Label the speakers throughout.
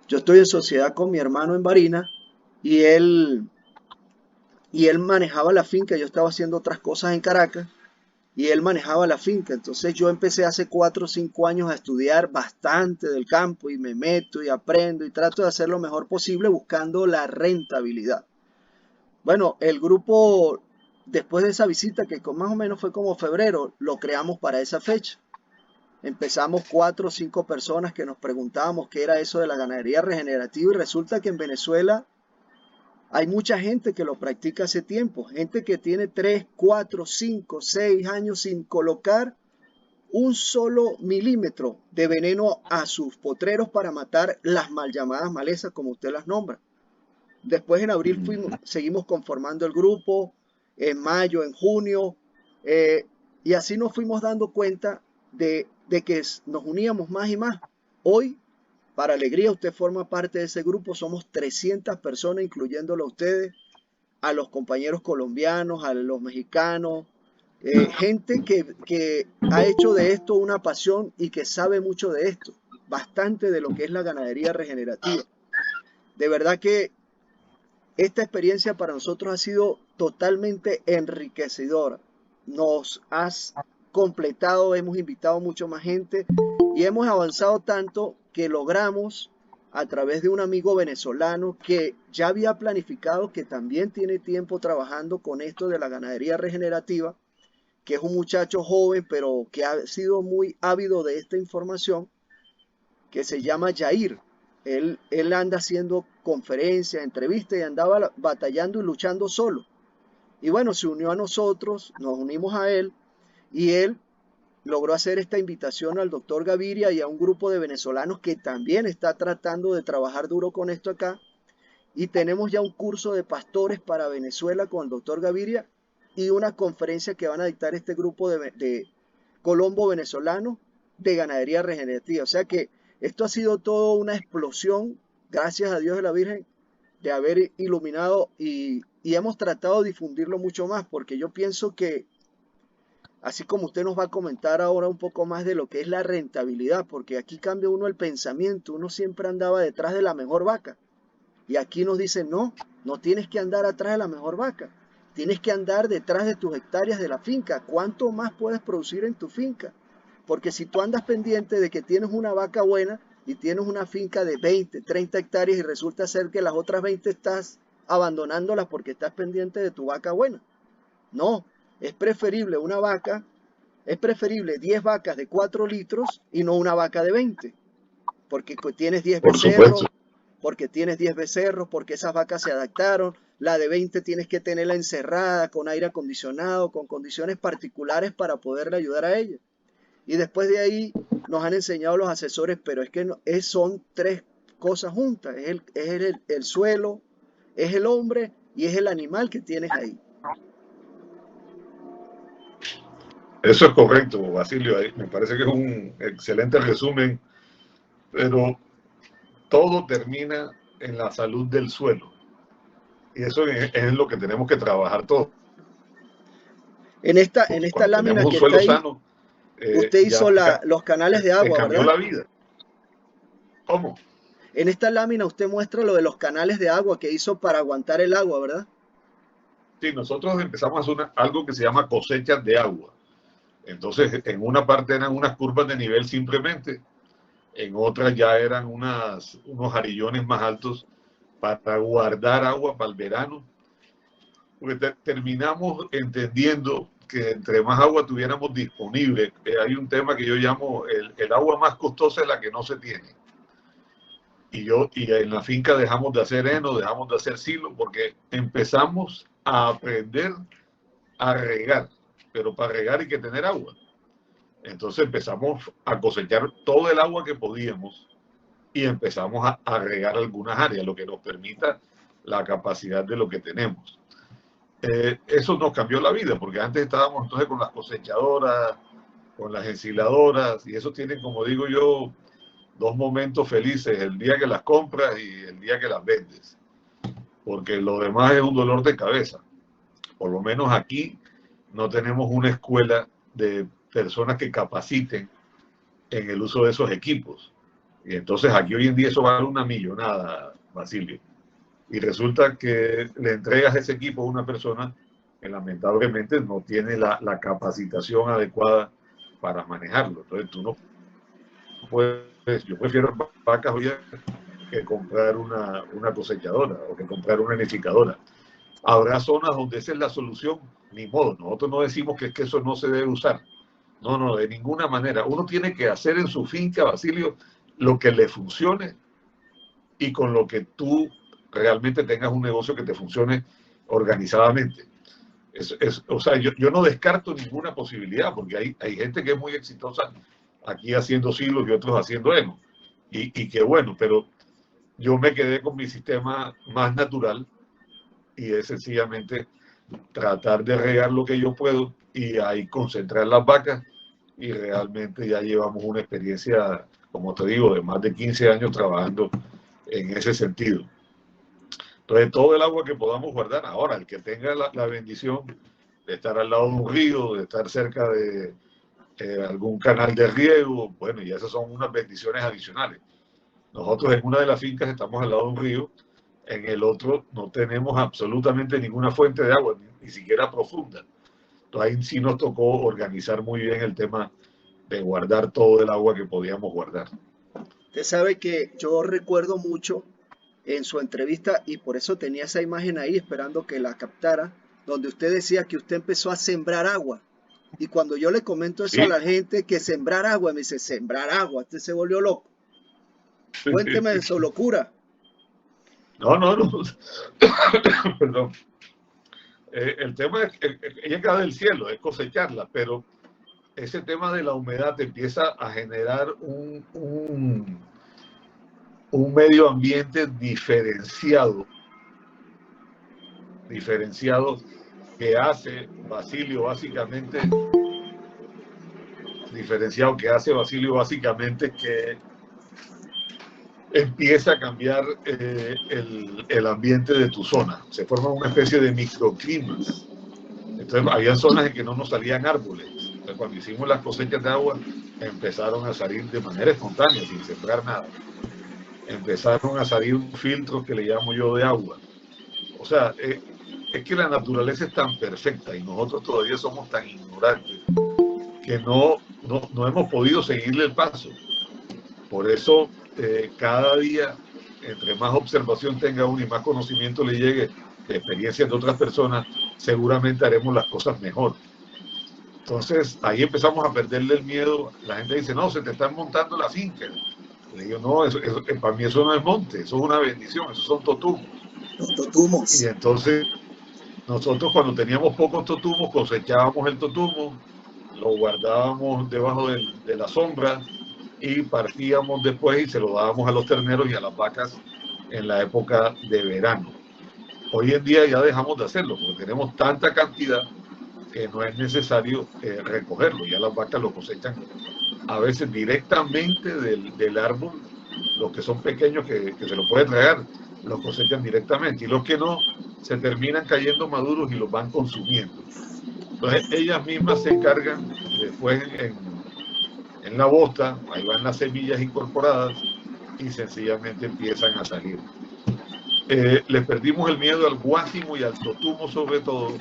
Speaker 1: Yo estoy en sociedad con mi hermano en Barinas y él manejaba la finca, yo estaba haciendo otras cosas en Caracas y él manejaba la finca. Entonces yo empecé hace 4 o 5 años a estudiar bastante del campo y me meto y aprendo y trato de hacer lo mejor posible buscando la rentabilidad. Bueno, el grupo, después de esa visita, que más o menos fue como febrero, lo creamos para esa fecha. Empezamos 4 o 5 personas que nos preguntábamos qué era eso de la ganadería regenerativa y resulta que en Venezuela hay mucha gente que lo practica hace tiempo, gente que tiene 3, 4, 5, 6 años sin colocar un solo milímetro de veneno a sus potreros para matar las mal llamadas malezas, como usted las nombra. Después en abril seguimos conformando el grupo, en mayo, en junio, y así nos fuimos dando cuenta de que nos uníamos más y más. Hoy, para alegría, usted forma parte de ese grupo, somos 300 personas, incluyéndolo a ustedes, a los compañeros colombianos, a los mexicanos, gente que ha hecho de esto una pasión y que sabe mucho de esto, bastante de lo que es la ganadería regenerativa. De verdad que esta experiencia para nosotros ha sido totalmente enriquecedora. Nos has completado, hemos invitado mucho más gente y hemos avanzado tanto que logramos a través de un amigo venezolano que ya había planificado, que también tiene tiempo trabajando con esto de la ganadería regenerativa, que es un muchacho joven pero que ha sido muy ávido de esta información, que se llama Jair. Él anda haciendo conferencias, entrevistas y andaba batallando y luchando solo. Y bueno, se unió a nosotros, nos unimos a él y él logró hacer esta invitación al doctor Gaviria y a un grupo de venezolanos que también está tratando de trabajar duro con esto acá. Y tenemos ya un curso de pastores para Venezuela con el doctor Gaviria y una conferencia que van a dictar este grupo de Colombo venezolano de ganadería regenerativa. O sea que esto ha sido todo una explosión, gracias a Dios de la Virgen, de haber iluminado y hemos tratado de difundirlo mucho más, porque yo pienso que, así como usted nos va a comentar ahora un poco más de lo que es la rentabilidad, porque aquí cambia uno el pensamiento, uno siempre andaba detrás de la mejor vaca, y aquí nos dicen, no, no tienes que andar atrás de la mejor vaca, tienes que andar detrás de tus hectáreas de la finca, ¿cuánto más puedes producir en tu finca? Porque si tú andas pendiente de que tienes una vaca buena y tienes una finca de 20, 30 hectáreas y resulta ser que las otras 20 estás abandonándolas porque estás pendiente de tu vaca buena. No, es preferible una vaca, es preferible 10 vacas de 4 litros y no una vaca de 20, porque tienes 10
Speaker 2: Por supuesto.
Speaker 1: becerros, porque esas vacas se adaptaron. La de 20 tienes que tenerla encerrada con aire acondicionado, con condiciones particulares para poderle ayudar a ella. Y después de ahí nos han enseñado los asesores, pero es que no, son tres cosas juntas. Es el suelo, es el hombre y es el animal que tienes ahí.
Speaker 2: Eso es correcto, Basilio. Me parece que es un excelente resumen, pero todo termina en la salud del suelo. Y eso es lo que tenemos que trabajar todos.
Speaker 1: En esta
Speaker 2: Cuando tenemos
Speaker 1: lámina
Speaker 2: un
Speaker 1: que está
Speaker 2: suelo
Speaker 1: ahí,
Speaker 2: sano,
Speaker 1: usted hizo
Speaker 2: ya
Speaker 1: los canales de
Speaker 2: te
Speaker 1: agua,
Speaker 2: cambió
Speaker 1: ¿verdad?
Speaker 2: la vida. ¿Cómo?
Speaker 1: En esta lámina usted muestra lo de los canales de agua que hizo para aguantar el agua, ¿verdad?
Speaker 2: Sí, nosotros empezamos a hacer algo que se llama cosechas de agua. Entonces, en una parte eran unas curvas de nivel simplemente, en otras ya eran unos arillones más altos para guardar agua para el verano, porque terminamos entendiendo que entre más agua tuviéramos disponible, hay un tema que yo llamo el agua más costosa es la que no se tiene. Y en la finca dejamos de hacer heno, dejamos de hacer silo, porque empezamos a aprender a regar, pero para regar hay que tener agua. Entonces empezamos a cosechar todo el agua que podíamos y empezamos a regar algunas áreas, lo que nos permita la capacidad de lo que tenemos. Eso nos cambió la vida, porque antes estábamos entonces con las cosechadoras, con las ensiladoras, y eso tienen, como digo yo, dos momentos felices, el día que las compras y el día que las vendes, porque lo demás es un dolor de cabeza. Por lo menos aquí no tenemos una escuela de personas que capaciten en el uso de esos equipos. Y entonces aquí hoy en día eso vale una millonada, Basilio. Y resulta que le entregas ese equipo a una persona que lamentablemente no tiene la capacitación adecuada para manejarlo. Entonces tú no puedes, yo prefiero vacas hoy que comprar una cosechadora o que comprar una unificadora. Habrá zonas donde esa es la solución, ni modo, nosotros no decimos que eso no se debe usar. No, no, de ninguna manera. Uno tiene que hacer en su finca, Basilio, lo que le funcione y con lo que tú realmente tengas un negocio que te funcione organizadamente. O sea, yo no descarto ninguna posibilidad, porque hay gente que es muy exitosa aquí haciendo silos y otros haciendo heno. Y qué bueno, pero yo me quedé con mi sistema más natural y es sencillamente tratar de regar lo que yo puedo y ahí concentrar las vacas y realmente ya llevamos una experiencia, como te digo, de más de 15 años trabajando en ese sentido. Entonces, todo el agua que podamos guardar, ahora, el que tenga la bendición de estar al lado de un río, de estar cerca de algún canal de riego, bueno, y esas son unas bendiciones adicionales. Nosotros en una de las fincas estamos al lado de un río, en el otro no tenemos absolutamente ninguna fuente de agua, ni siquiera profunda. Entonces ahí sí nos tocó organizar muy bien el tema de guardar todo el agua que podíamos guardar.
Speaker 1: Usted sabe que yo recuerdo mucho en su entrevista y por eso tenía esa imagen ahí esperando que la captara, donde usted decía que usted empezó a sembrar agua. Y cuando yo le comento eso a
Speaker 2: Sí.
Speaker 1: la gente, que sembrar agua, me dice, sembrar agua, usted se volvió loco. Cuénteme de su locura.
Speaker 2: No, no, no. Perdón. El tema es que ella cae del cielo, es cosecharla, pero ese tema de la humedad empieza a generar un medio ambiente diferenciado que hace Basilio básicamente, que empieza a cambiar el ambiente de tu zona. Se forma una especie de microclimas. Entonces, había zonas en que no nos salían árboles. Entonces, cuando hicimos las cosechas de agua, empezaron a salir de manera espontánea, sin sembrar nada. Empezaron a salir filtros que le llamo yo de agua. O sea, es que la naturaleza es tan perfecta y nosotros todavía somos tan ignorantes que no hemos podido seguirle el paso. Por eso, cada día, entre más observación tenga uno y más conocimiento le llegue de experiencias de otras personas, seguramente haremos las cosas mejor. Entonces, ahí empezamos a perderle el miedo. La gente dice, no, se te están montando la finca. Le digo, no, para mí eso no es monte, eso es una bendición, esos son totumos.
Speaker 1: Los
Speaker 2: Y
Speaker 1: totumos.
Speaker 2: entonces, nosotros cuando teníamos pocos totumos, cosechábamos el totumo, lo guardábamos debajo de la sombra y partíamos después y se lo dábamos a los terneros y a las vacas en la época de verano. Hoy en día ya dejamos de hacerlo porque tenemos tanta cantidad que no es necesario recogerlo, ya las vacas lo cosechan a veces directamente del árbol, los que son pequeños que se lo pueden tragar, los cosechan directamente y los que no, se terminan cayendo maduros y los van consumiendo. Entonces ellas mismas se encargan después en la bosta, ahí van las semillas incorporadas y sencillamente empiezan a salir. Le perdimos el miedo al guásimo y al totumo sobre todo.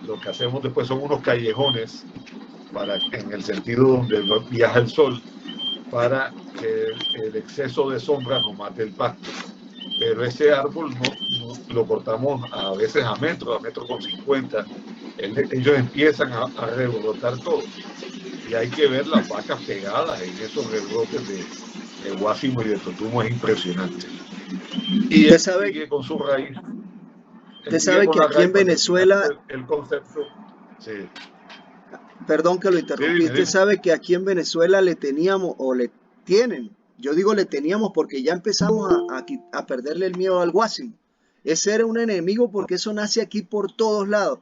Speaker 2: Lo que hacemos después son unos callejones en el sentido donde viaja el sol para que el exceso de sombra no mate el pasto. Pero ese árbol no lo cortamos a veces a metro con 50. Ellos empiezan a rebrotar todo. Y hay que ver las vacas pegadas en esos rebrotes de guásimo y de totumo, es impresionante. Y
Speaker 1: Usted
Speaker 2: él
Speaker 1: sabe,
Speaker 2: sigue con su raíz, él
Speaker 1: usted
Speaker 2: sigue
Speaker 1: sabe
Speaker 2: con
Speaker 1: que
Speaker 2: la
Speaker 1: aquí
Speaker 2: raíz
Speaker 1: en
Speaker 2: para terminar
Speaker 1: Venezuela,
Speaker 2: el concepto. Sí,
Speaker 1: perdón que lo
Speaker 2: sí,
Speaker 1: interrumpí,
Speaker 2: dime,
Speaker 1: usted
Speaker 2: dime.
Speaker 1: sabe que aquí en Venezuela le teníamos o le tienen, yo digo le teníamos porque ya empezamos a perderle el miedo al guásimo. Ese era un enemigo porque eso nace aquí por todos lados.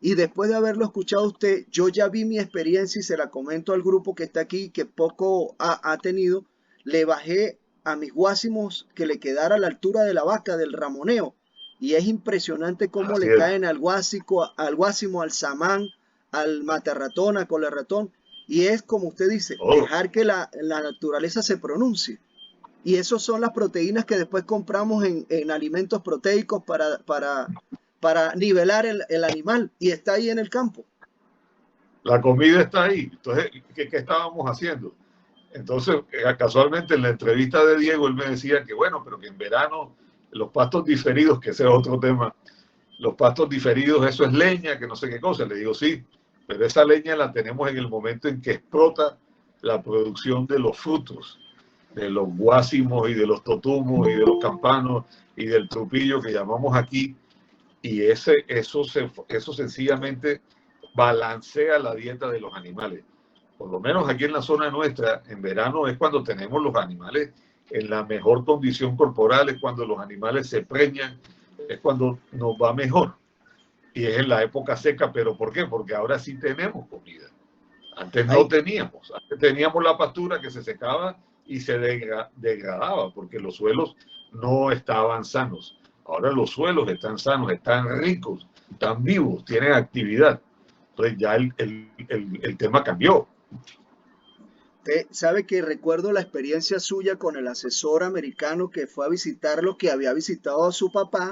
Speaker 1: Y después de haberlo escuchado a usted, yo ya vi mi experiencia y se la comento al grupo que está aquí, que poco ha tenido. Le bajé a mis guásimos que le quedara a la altura de la vaca, del ramoneo. Y es impresionante cómo
Speaker 2: Así
Speaker 1: le
Speaker 2: es.
Speaker 1: caen al guásimo, al samán, al matarratón, a colerratón. Y es como usted dice,
Speaker 2: todo.
Speaker 1: dejar que la naturaleza se pronuncie. Y esas son las proteínas que después compramos en alimentos proteicos para nivelar el animal. Y está ahí en el campo.
Speaker 2: La comida está ahí. Entonces, ¿qué estábamos haciendo? Entonces, casualmente en la entrevista de Diego, él me decía que bueno, pero que en verano los pastos diferidos, que ese es otro tema, los pastos diferidos, eso es leña, que no sé qué cosa. Le digo, sí, pero esa leña la tenemos en el momento en que explota la producción de los frutos, de los guásimos y de los totumos y de los campanos y del trupillo que llamamos aquí, y eso sencillamente balancea la dieta de los animales. Por lo menos aquí en la zona nuestra, en verano es cuando tenemos los animales en la mejor condición corporal, es cuando los animales se preñan, es cuando nos va mejor. Y es en la época seca, pero ¿por qué? Porque ahora sí tenemos comida. Antes no
Speaker 1: Ahí,
Speaker 2: teníamos. Antes teníamos la pastura que se secaba y se degradaba porque los suelos no estaban sanos. Ahora los suelos están sanos, están ricos, están vivos, tienen actividad. Entonces ya el tema cambió.
Speaker 1: usted sabe que recuerdo la experiencia suya con el asesor americano que fue a visitarlo, que había visitado a su papá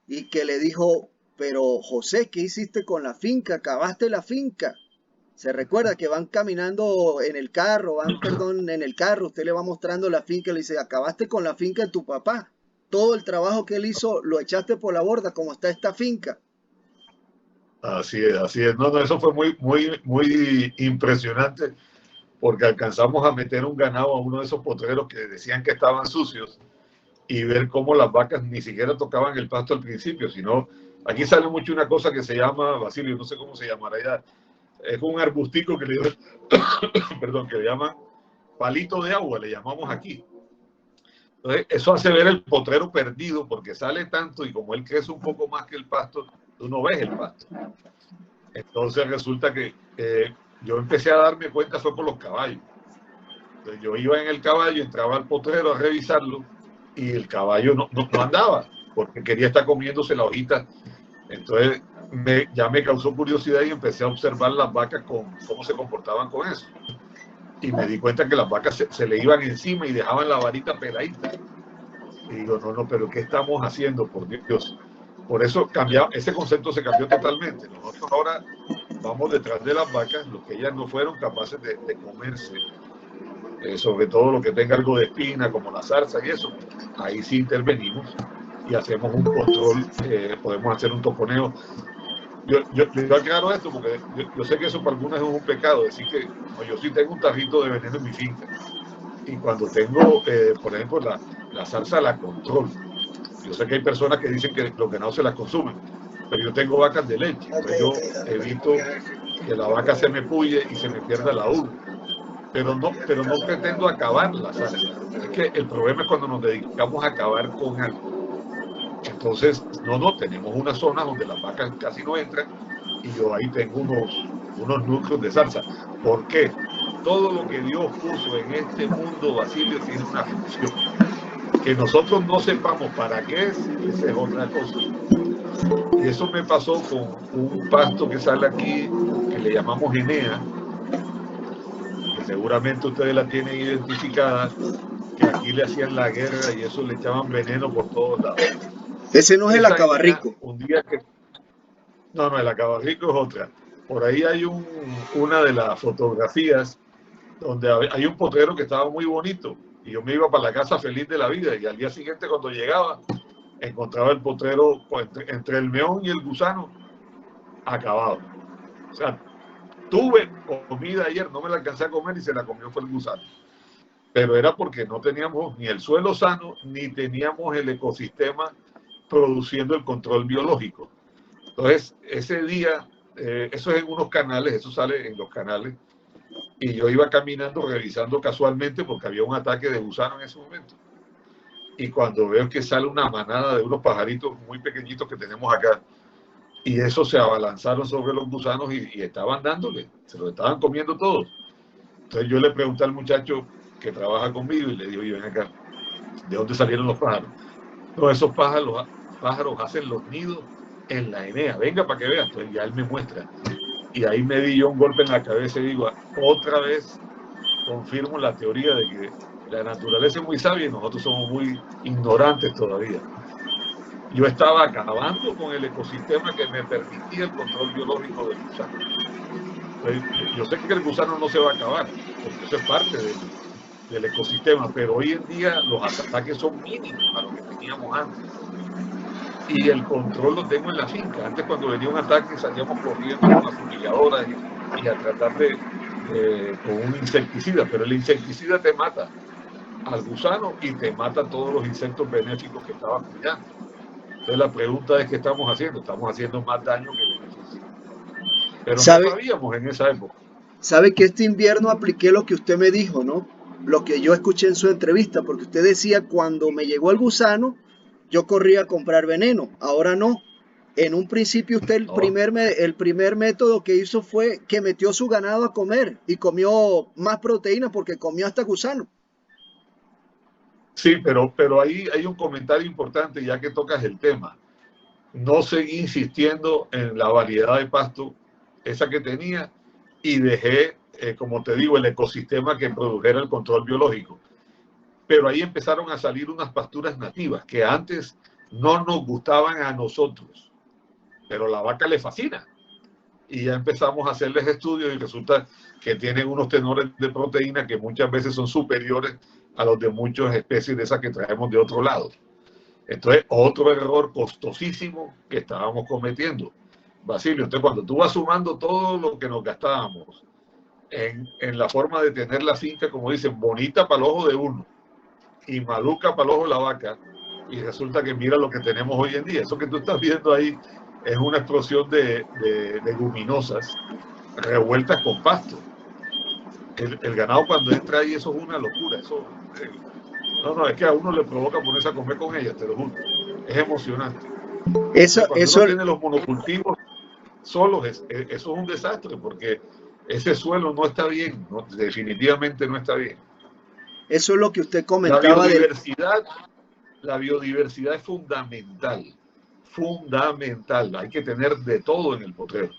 Speaker 1: y que le dijo, pero José, ¿qué hiciste con la finca? ¿Acabaste la finca? Se recuerda que van caminando en el carro, perdón, en el carro, usted le va mostrando la finca y le dice, acabaste con la finca de tu papá. Todo el trabajo que él hizo lo echaste por la borda, como está esta finca.
Speaker 2: Así es, así es. No, no, eso fue muy impresionante porque alcanzamos a meter un ganado a uno de esos potreros que decían que estaban sucios y ver cómo las vacas ni siquiera tocaban el pasto al principio, sino aquí sale mucho una cosa que se llama, Basilio, no sé cómo se llamará ya, es un arbustico que le, perdón, que le llaman palito de agua, le llamamos aquí. Entonces, eso hace ver el potrero perdido porque sale tanto y como él crece un poco más que el pasto, tú no ves el pasto. Entonces resulta que yo empecé a darme cuenta fue por los caballos. Entonces, yo iba en el caballo, entraba al potrero a revisarlo y el caballo no andaba porque quería estar comiéndose la hojita. Entonces ya me causó curiosidad y empecé a observar las vacas cómo se comportaban con eso. Y me di cuenta que las vacas se le iban encima y dejaban la varita peladita. Y digo, no, pero ¿qué estamos haciendo, por Dios? Por eso ese concepto se cambió totalmente. Nosotros ahora vamos detrás de las vacas, lo que ellas no fueron capaces de comerse, sobre todo lo que tenga algo de espina, como la zarza y eso, ahí sí intervenimos y hacemos un control, podemos hacer un toponeo. Yo aclaro esto porque yo sé que eso para algunos es un pecado, decir que no, yo sí tengo un tarrito de veneno en mi finca y cuando tengo, por ejemplo, la salsa la controlo. Yo sé que hay personas que dicen que los ganados se las consumen, pero yo tengo vacas de leche,
Speaker 1: Ok,
Speaker 2: entonces
Speaker 1: ok,
Speaker 2: yo
Speaker 1: dale,
Speaker 2: evito que la vaca se me puye y se me pierda la uva, pero no pretendo acabar la salsa. Es que el problema es cuando nos dedicamos a acabar con algo. Entonces, no, tenemos una zona donde las vacas casi no entran y yo ahí tengo unos núcleos de salsa. ¿Por qué? Todo lo que Dios puso en este mundo, Basilio, tiene una función. Que nosotros no sepamos para qué es, esa es otra cosa. Y eso me pasó con un pasto que sale aquí, que le llamamos Enea, que seguramente ustedes la tienen identificada, que aquí le hacían la guerra y eso le echaban veneno por todos lados.
Speaker 1: ese no es el
Speaker 2: Esa Enea,
Speaker 1: acabarrico.
Speaker 2: un día que... No, el acabarrico es otra. Por ahí hay una de las fotografías donde hay un potrero que estaba muy bonito y yo me iba para la casa feliz de la vida y al día siguiente cuando llegaba encontraba el potrero pues, entre el meón y el gusano acabado. O sea, tuve comida ayer, no me la alcancé a comer y se la comió fue el gusano. Pero era porque no teníamos ni el suelo sano ni teníamos el ecosistema produciendo el control biológico. Entonces, ese día, eso es en unos canales, eso sale en los canales, y yo iba caminando revisando casualmente porque había un ataque de gusano en ese momento. Y cuando veo que sale una manada de unos pajaritos muy pequeñitos que tenemos acá, y esos se abalanzaron sobre los gusanos y estaban dándole, se los estaban comiendo todos. Entonces yo le pregunté al muchacho que trabaja conmigo y le digo, ven acá, ¿de dónde salieron los pájaros? No, esos pájaros hacen los nidos en la Enea, venga para que vean. Entonces ya él me muestra. Y ahí me di yo un golpe en la cabeza y digo, otra vez confirmo la teoría de que la naturaleza es muy sabia y nosotros somos muy ignorantes todavía. Yo estaba acabando con el ecosistema que me permitía el control biológico del gusano. Entonces, yo sé que el gusano no se va a acabar, porque eso es parte del ecosistema, pero hoy en día los ataques son mínimos a lo que teníamos antes. Y el control lo tengo en la finca. Antes, cuando venía un ataque, salíamos corriendo con la fumigadora y a tratar con un insecticida, pero el insecticida te mata al gusano y te mata a todos los insectos benéficos que estabas cuidando. Entonces la pregunta es, ¿qué estamos haciendo? Estamos haciendo más daño que beneficio. Pero no
Speaker 1: ¿Sabe,
Speaker 2: sabíamos en esa época.
Speaker 1: sabe que este invierno apliqué lo que usted me dijo, ¿no? Lo que yo escuché en su entrevista, porque usted decía, cuando me llegó el gusano, yo corría a comprar veneno, ahora no. En un principio usted
Speaker 2: ¿No?
Speaker 1: el primer método que hizo fue que metió su ganado a comer y comió más proteína porque comió hasta gusano.
Speaker 2: Sí, pero ahí hay un comentario importante ya que tocas el tema. No seguí insistiendo en la variedad de pasto, esa que tenía, y dejé, como te digo, el ecosistema que produjera el control biológico. Pero ahí empezaron a salir unas pasturas nativas que antes no nos gustaban a nosotros, pero a la vaca le fascina. Y ya empezamos a hacerles estudios y resulta que tienen unos tenores de proteína que muchas veces son superiores a los de muchas especies de esas que traemos de otro lado. Entonces, otro error costosísimo que estábamos cometiendo. Basilio, entonces cuando tú vas sumando todo lo que nos gastábamos en la forma de tener la finca, como dicen, bonita para el ojo de uno y maluca para el ojo de la vaca, y resulta que mira lo que tenemos hoy en día. Eso que tú estás viendo ahí es una explosión de leguminosas revueltas con pasto. El ganado cuando entra ahí, eso es una locura. No, es que a uno le provoca ponerse a comer con ellas, te lo juro. Es emocionante.
Speaker 1: Eso,
Speaker 2: Entonces, cuando uno
Speaker 1: eso,
Speaker 2: tiene los monocultivos solos, eso es un desastre, porque ese suelo no está bien, ¿no? Definitivamente no está bien.
Speaker 1: eso es lo que usted
Speaker 2: La
Speaker 1: comentaba del,
Speaker 2: biodiversidad, la biodiversidad es fundamental, fundamental. Hay que tener de todo en el potrero.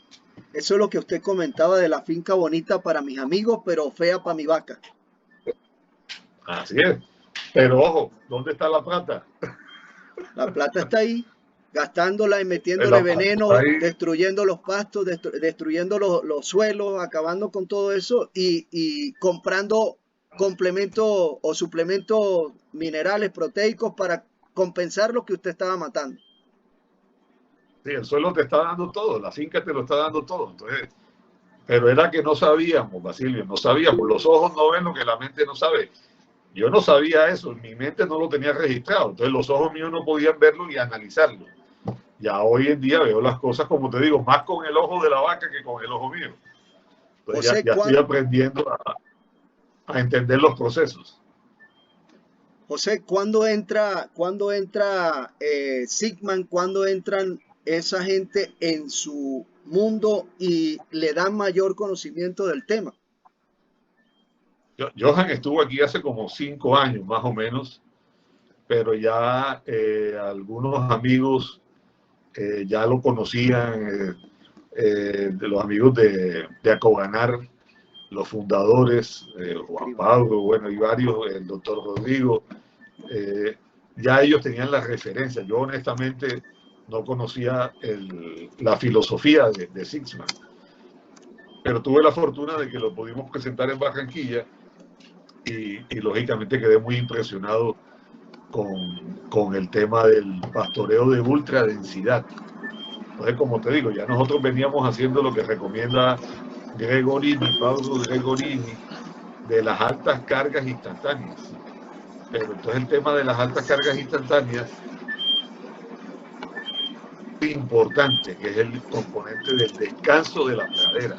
Speaker 1: eso es lo que usted comentaba de la finca bonita para mis amigos, pero fea para mi vaca.
Speaker 2: Así es. Pero ojo, ¿dónde está la plata?
Speaker 1: La plata está ahí, gastándola y metiéndole
Speaker 2: La plata está
Speaker 1: veneno,
Speaker 2: ahí.
Speaker 1: destruyendo los pastos, destruyendo los suelos, acabando con todo eso y comprando complementos o suplementos minerales proteicos para compensar lo que usted estaba matando.
Speaker 2: Sí, el suelo te está dando todo, la finca te lo está dando todo. Entonces, pero era que no sabíamos, Basilio, no sabíamos. Los ojos no ven lo que la mente no sabe. Yo no sabía eso, mi mente no lo tenía registrado. Entonces los ojos míos no podían verlo y analizarlo. Ya hoy en día veo las cosas, como te digo, más con el ojo de la vaca que con el ojo mío. Entonces
Speaker 1: José,
Speaker 2: ya estoy aprendiendo a entender los procesos.
Speaker 1: José, cuándo entra Sigman, cuándo entran esa gente en su mundo y le dan mayor conocimiento del tema?
Speaker 2: Johan estuvo aquí hace como 5 años más o menos, pero ya algunos amigos ya lo conocían, de los amigos de Acoganar, los fundadores, Juan Pablo, bueno, y varios, el doctor Rodrigo, ya ellos tenían las referencias. Yo honestamente no conocía la filosofía de Sixman, pero tuve la fortuna de que lo pudimos presentar en Barranquilla y lógicamente quedé muy impresionado con el tema del pastoreo de ultradensidad. Entonces, como te digo, ya nosotros veníamos haciendo lo que recomienda Gregorini, Pablo Gregorini, de las altas cargas instantáneas. Pero entonces el tema de las altas cargas instantáneas es importante, que es el componente del descanso de la pradera.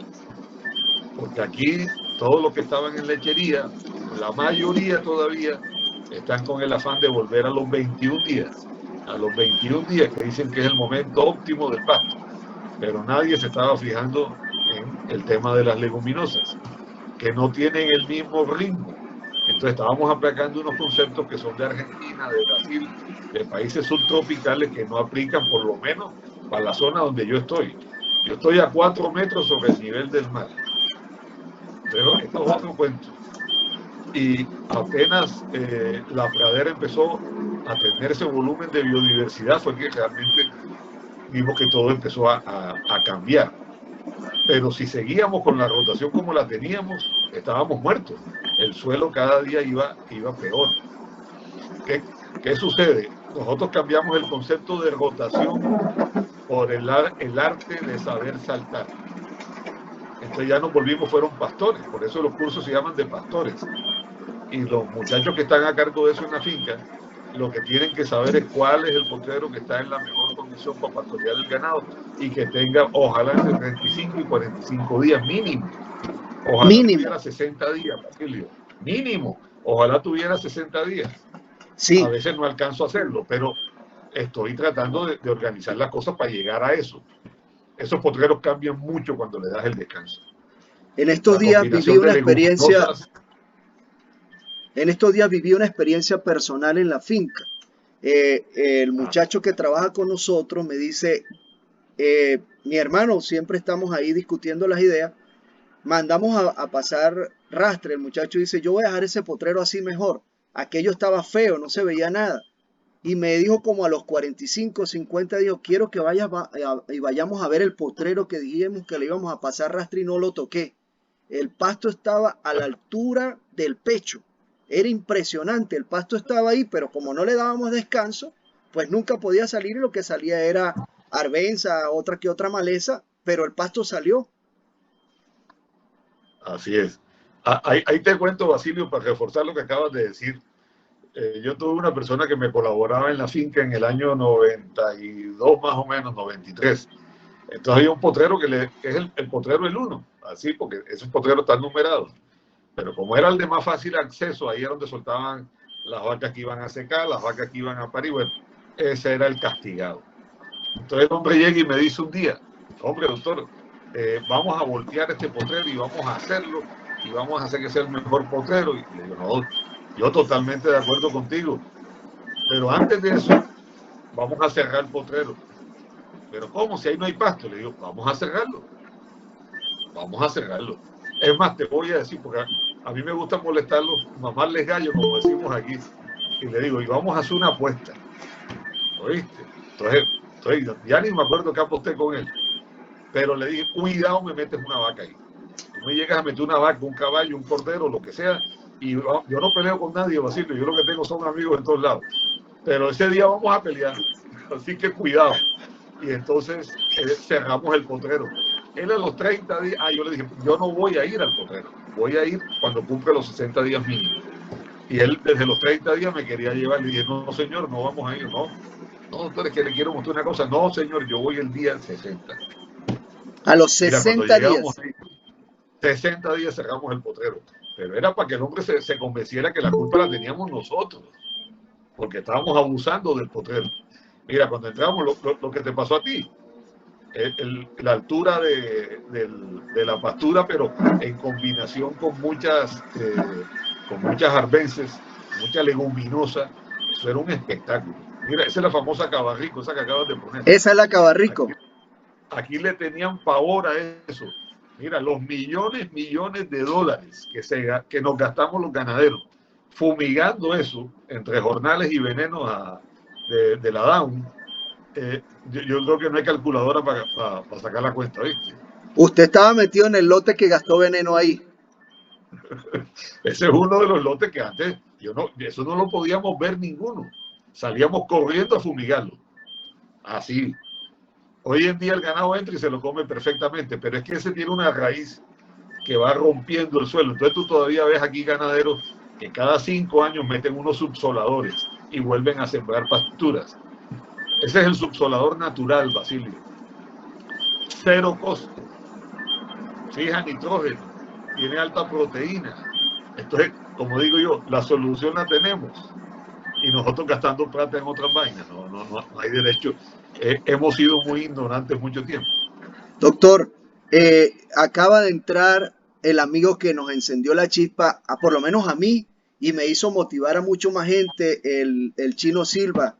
Speaker 2: Porque aquí todos los que estaban en lechería, la mayoría todavía están con el afán de volver a los 21 días. A los 21 días que dicen que es el momento óptimo del pasto. Pero nadie se estaba fijando en el tema de las leguminosas, que no tienen el mismo ritmo. Entonces estábamos aplicando unos conceptos que son de Argentina, de Brasil, de países subtropicales que no aplican por lo menos para la zona donde yo estoy. Yo estoy a 4 metros sobre el nivel del mar. Pero esto es otro cuento. Y apenas la pradera empezó a tener ese volumen de biodiversidad, fue que realmente vimos que todo empezó a cambiar. Pero si seguíamos con la rotación como la teníamos, estábamos muertos. El suelo cada día iba peor. ¿Qué sucede? Nosotros cambiamos el concepto de rotación por el arte de saber saltar. Entonces ya nos volvimos, fueron pastores, por eso los cursos se llaman de pastores. Y los muchachos que están a cargo de eso en la finca, lo que tienen que saber es cuál es el potrero que está en la mejor condición para pastorear el ganado y que tenga, ojalá, entre 35 y 45 días mínimo. Ojalá
Speaker 1: Mínimo.
Speaker 2: tuviera 60 días, Basilio. Mínimo. Ojalá tuviera 60 días. A
Speaker 1: Sí,
Speaker 2: veces no alcanzo a hacerlo, pero estoy tratando de organizar las cosas para llegar a eso. Esos potreros cambian mucho cuando le das el descanso.
Speaker 1: en estos
Speaker 2: La
Speaker 1: días viví
Speaker 2: combinación de
Speaker 1: una experiencia,
Speaker 2: leguminosas.
Speaker 1: en estos días viví una experiencia personal en la finca. El
Speaker 2: Ah,
Speaker 1: muchacho que trabaja con nosotros me dice, mi hermano, siempre estamos ahí discutiendo las ideas, mandamos a pasar rastre. El muchacho dice, yo voy a dejar ese potrero así mejor. Aquello estaba feo, no se veía nada. Y me dijo como a los 45, 50, dijo, quiero que y vayamos a ver el potrero que dijimos que le íbamos a pasar rastre y no lo toqué. El pasto estaba a la altura del pecho. Era impresionante, el pasto estaba ahí, pero como no le dábamos descanso, pues nunca podía salir y lo que salía era arbenza, otra que otra maleza, pero el pasto salió.
Speaker 2: así es. Ahí te cuento, Basilio, para reforzar lo que acabas de decir. Yo tuve una persona que me colaboraba en la finca en el año 92 más o menos, 93. Entonces había un potrero que es el potrero el 1, así, porque esos potreros están numerados. Pero como era el de más fácil acceso, ahí era donde soltaban las vacas que iban a secar, las vacas que iban a parir. Bueno, ese era el castigado. Entonces el hombre llega y me dice un día, hombre, doctor, vamos a voltear este potrero y vamos a hacerlo y vamos a hacer que sea el mejor potrero. Y le digo, no, yo totalmente de acuerdo contigo, pero antes de eso, vamos a cerrar el potrero. Pero ¿cómo? Si ahí no hay pasto. Le digo, vamos a cerrarlo. Vamos a cerrarlo. Es más, te voy a decir, porque a mí me gusta molestarlos, mamarles gallo, como decimos aquí. Y le digo, y vamos a hacer una apuesta. ¿Oíste? Entonces ya ni me acuerdo qué aposté con él. Pero le dije, cuidado, me metes una vaca ahí. Tú me llegas a meter una vaca, un caballo, un cordero, lo que sea. Y yo no peleo con nadie, Basilio. Yo lo que tengo son amigos en todos lados. Pero ese día vamos a pelear. Así que cuidado. Y entonces cerramos el potrero. Él a los 30 días, yo le dije, yo no voy a ir al potrero, voy a ir cuando cumple los 60 días mínimos. Y él desde los 30 días me quería llevar, le dije, no señor, no vamos a ir, no doctor, es que le quiero mostrar una cosa, no señor, yo voy el día 60.
Speaker 1: A los
Speaker 2: Mira, cuando
Speaker 1: 60
Speaker 2: llegamos
Speaker 1: días.
Speaker 2: ahí, 60 días cerramos el potrero, pero era para que el hombre se convenciera que la culpa la teníamos nosotros, porque estábamos abusando del potrero. Mira, cuando entramos, lo que te pasó a ti, la altura de la pastura, pero en combinación con muchas arbences, mucha leguminosa, eso era un espectáculo. Mira, esa es la famosa cabarrico, esa que acabas de poner.
Speaker 1: Esa es la
Speaker 2: Aquí,
Speaker 1: Cabarrico.
Speaker 2: aquí le tenían pavor a eso. Mira, los millones de dólares que nos gastamos los ganaderos fumigando eso entre jornales y venenos de la Down, yo creo que no hay calculadora para sacar la cuenta, ¿viste?
Speaker 1: Usted estaba metido en el lote que gastó veneno ahí.
Speaker 2: Ese es uno de los lotes que antes, eso no lo podíamos ver ninguno. Salíamos corriendo a fumigarlo. Así. Hoy en día el ganado entra y se lo come perfectamente, pero es que ese tiene una raíz que va rompiendo el suelo. Entonces tú todavía ves aquí ganaderos que cada 5 años meten unos subsoladores y vuelven a sembrar pasturas. Ese es el subsolador natural, Basilio. Cero costo. Fija nitrógeno, tiene alta proteína. Entonces, como digo yo, la solución la tenemos y nosotros gastando plata en otras vainas, no hay derecho. Hemos sido muy ignorantes mucho tiempo.
Speaker 1: Doctor, acaba de entrar el amigo que nos encendió la chispa, por lo menos a mí, y me hizo motivar a mucho más gente, el Chino Silva.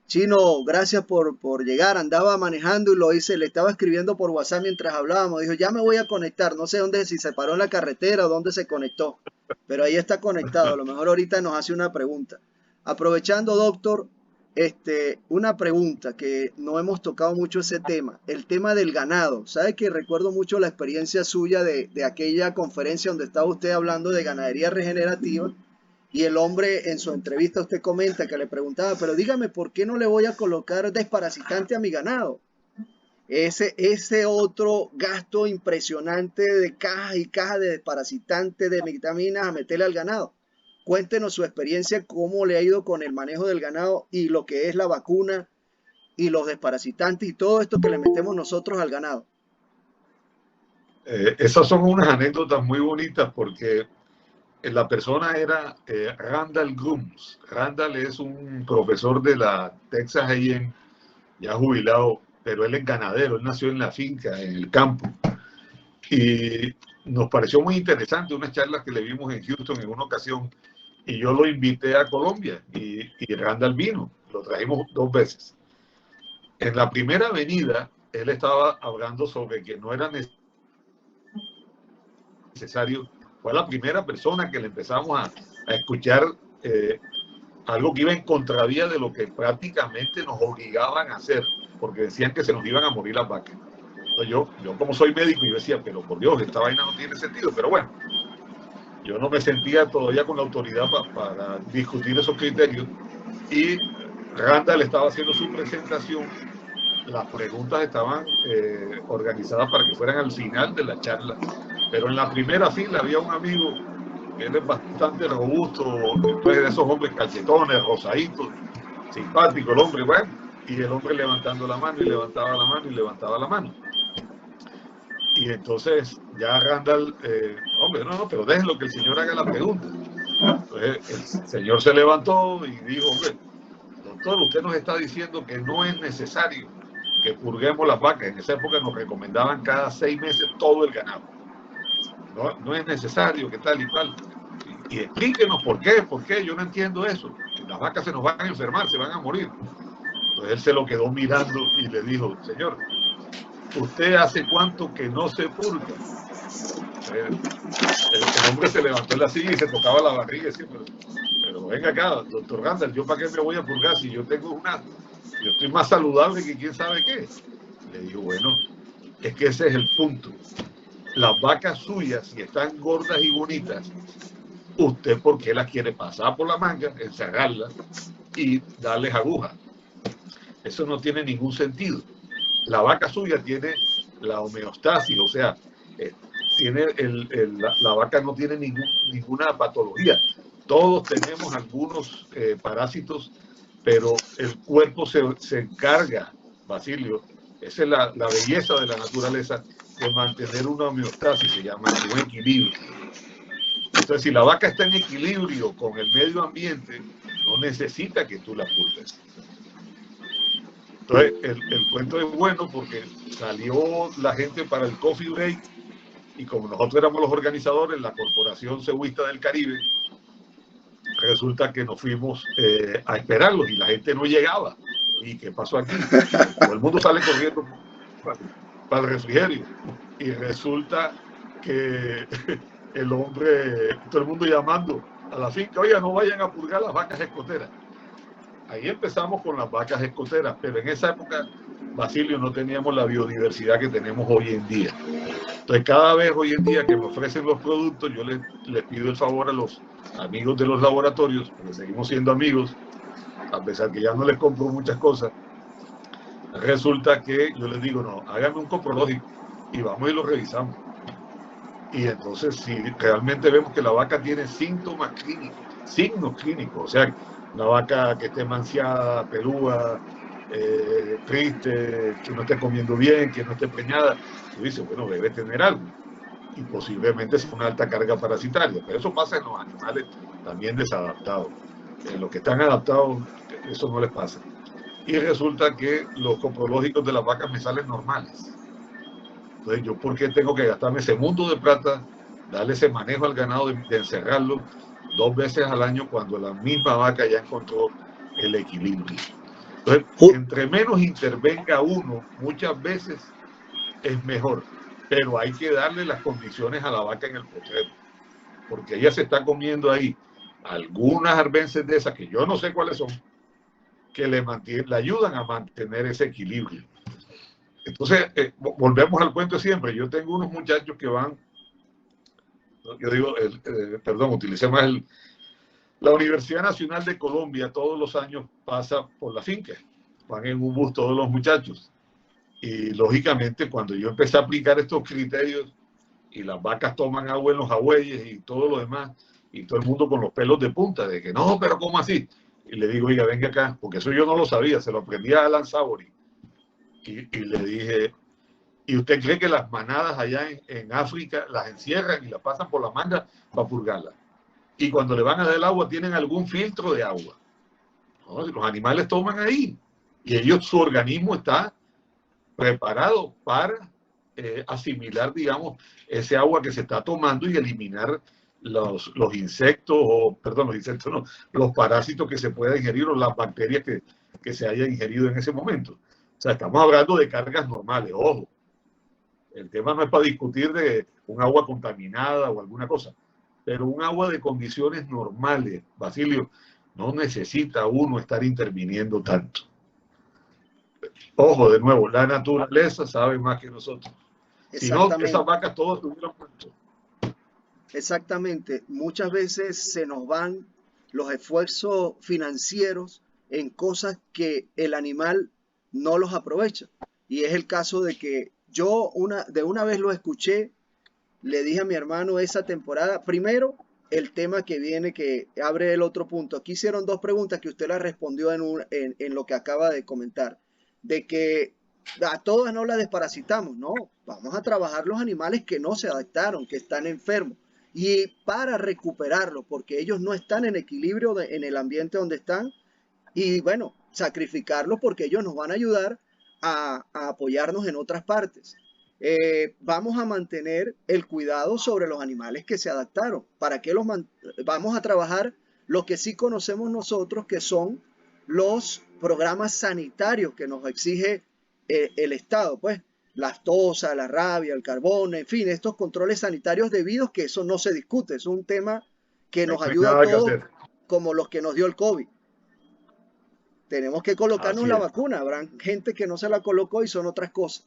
Speaker 1: Chino, gracias por llegar. Andaba manejando y lo hice, le estaba escribiendo por WhatsApp mientras hablábamos. Dijo, ya me voy a conectar. No sé dónde, si se paró en la carretera o dónde se conectó. Pero ahí está conectado. A lo mejor ahorita nos hace una pregunta. Aprovechando, doctor, una pregunta que no hemos tocado mucho ese tema. El tema del ganado. ¿Sabe que recuerdo mucho la experiencia suya de aquella conferencia donde estaba usted hablando de ganadería regenerativa? Y el hombre en su entrevista usted comenta que le preguntaba, pero dígame, ¿por qué no le voy a colocar desparasitante a mi ganado? Ese otro gasto impresionante de cajas y cajas de desparasitante, de vitaminas a meterle al ganado. Cuéntenos su experiencia, cómo le ha ido con el manejo del ganado y lo que es la vacuna y los desparasitantes y todo esto que le metemos nosotros al ganado.
Speaker 2: Esas son unas anécdotas muy bonitas porque la persona era Randall Grooms. Randall es un profesor de la Texas A&M, ya jubilado, pero él es ganadero, él nació en la finca, en el campo. Y nos pareció muy interesante unas charlas que le vimos en Houston en una ocasión, y yo lo invité a Colombia, y Randall vino, lo trajimos 2 veces. En la primera venida, él estaba hablando sobre que no era necesario, fue la primera persona que le empezamos a escuchar algo que iba en contravía de lo que prácticamente nos obligaban a hacer, porque decían que se nos iban a morir las vacas. Entonces yo como soy médico, yo decía, pero por Dios, esta vaina no tiene sentido. Pero bueno, yo no me sentía todavía con la autoridad para discutir esos criterios. Y Randall estaba haciendo su presentación. Las preguntas estaban organizadas para que fueran al final de la charla. Pero en la primera fila había un amigo, él es bastante robusto, entonces de esos hombres cachetones, rosaditos, simpático el hombre, bueno, y el hombre levantando la mano y levantaba la mano y levantaba la mano. Y entonces ya Randall, hombre, no, pero déjenlo que el señor haga la pregunta. Entonces el señor se levantó y dijo, hombre, doctor, usted nos está diciendo que no es necesario que purguemos las vacas. En esa época nos recomendaban cada 6 meses todo el ganado. No es necesario, que tal y tal. Y explíquenos por qué, yo no entiendo eso. Las vacas se nos van a enfermar, se van a morir. Entonces él se lo quedó mirando y le dijo, señor, ¿usted hace cuánto que no se purga? El hombre se levantó en la silla y se tocaba la barriga y decía, pero venga acá, doctor Randall, ¿yo para qué me voy a purgar si yo estoy más saludable que quién sabe qué? Le digo, bueno, es que ese es el punto. Las vacas suyas, si están gordas y bonitas, ¿usted por qué las quiere pasar por la manga, encerrarlas y darles aguja? Eso no tiene ningún sentido. La vaca suya tiene la homeostasis, o sea, tiene la vaca no tiene ninguna patología. Todos tenemos algunos parásitos, pero el cuerpo se encarga, Basilio, esa es la belleza de la naturaleza, de mantener una homeostasis, se llama un equilibrio. Entonces, si la vaca está en equilibrio con el medio ambiente, no necesita que tú la purgues. Entonces, el cuento es bueno porque salió la gente para el coffee break y como nosotros éramos los organizadores, la Corporación Cebista del Caribe, resulta que nos fuimos a esperarlos y la gente no llegaba. ¿Y qué pasó aquí? Todo el mundo sale corriendo para el refrigerio y resulta que el hombre, todo el mundo llamando a la finca, oiga, no vayan a purgar las vacas escoteras. Ahí empezamos con las vacas escoteras, pero en esa época, Basilio, no teníamos la biodiversidad que tenemos hoy en día. Entonces, cada vez hoy en día que me ofrecen los productos, yo les pido el favor a los amigos de los laboratorios, porque seguimos siendo amigos, a pesar que ya no les compro muchas cosas. Resulta que yo les digo, no, háganme un coprológico y vamos y lo revisamos. Y entonces, si realmente vemos que la vaca tiene síntomas clínicos, signos clínicos, o sea, una vaca que esté manciada, pelúa, triste, que no esté comiendo bien, que no esté preñada, tú dices, bueno, debe tener algo. Y posiblemente sea una alta carga parasitaria. Pero eso pasa en los animales también desadaptados. En los que están adaptados, eso no les pasa. Y resulta que los coprológicos de las vacas me salen normales. Entonces, ¿yo por qué tengo que gastarme ese mundo de plata, darle ese manejo al ganado, de encerrarlo 2 veces al año cuando la misma vaca ya encontró el equilibrio? Entonces,
Speaker 1: Ju-
Speaker 2: entre menos intervenga uno, muchas veces es mejor, pero hay que darle las condiciones a la vaca en el potrero, porque ella se está comiendo ahí algunas arbences de esas, que yo no sé cuáles son, que le ayudan a mantener ese equilibrio. Entonces, volvemos al cuento de siempre. Yo tengo unos muchachos que van, yo digo, perdón, utilicé más la Universidad Nacional de Colombia todos los años pasa por la finca. Van en un bus todos los muchachos. Y lógicamente, cuando yo empecé a aplicar estos criterios y las vacas toman agua en los agüeyes y todo lo demás, y todo el mundo con los pelos de punta, de que no, pero ¿cómo así? Y le digo, oiga, venga acá, porque eso yo no lo sabía, se lo aprendí a Alan Savory. Y le dije, ¿y usted cree que las manadas allá en África las encierran y las pasan por la manga para purgarlas? Y cuando le van a dar el agua, ¿tienen algún filtro de agua? No, los animales toman ahí. Y ellos, su organismo está preparado para asimilar, digamos, ese agua que se está tomando y eliminar los insectos, o perdón, los insectos no, los parásitos que se puedan ingerir o las bacterias que se hayan ingerido en ese momento. O sea, estamos hablando de cargas normales, ojo. El tema no es para discutir de un agua contaminada o alguna cosa, pero un agua de condiciones normales, Basilio, no necesita uno estar interviniendo tanto. Ojo, de nuevo, la naturaleza sabe más que nosotros. Si no, esas
Speaker 1: Exactamente,
Speaker 2: vacas todas estuvieran muertas.
Speaker 1: exactamente. Muchas veces se nos van los esfuerzos financieros en cosas que el animal no los aprovecha. Y es el caso de que yo de una vez lo escuché, le dije a mi hermano esa temporada, primero el tema que viene que abre el otro punto. Aquí hicieron dos preguntas que usted las respondió en lo que acaba de comentar, de que a todas no las desparasitamos, no, vamos a trabajar los animales que no se adaptaron, que están enfermos, y para recuperarlos, porque ellos no están en equilibrio en el ambiente donde están, y bueno, sacrificarlos porque ellos nos van a ayudar a apoyarnos en otras partes. Vamos a mantener el cuidado sobre los animales que se adaptaron. ¿Para qué vamos a trabajar lo que sí conocemos nosotros, que son los programas sanitarios que nos exige el Estado? Pues la tosa, la rabia, el carbón, en fin, estos controles sanitarios debidos, que eso no se discute, es un tema que
Speaker 2: Ahí
Speaker 1: nos
Speaker 2: no hay
Speaker 1: ayuda a
Speaker 2: nada que
Speaker 1: todos,
Speaker 2: hacer.
Speaker 1: como los que nos dio el COVID. Tenemos que colocarnos
Speaker 2: Así
Speaker 1: la
Speaker 2: es.
Speaker 1: vacuna. Habrán gente que no se la colocó y son otras cosas.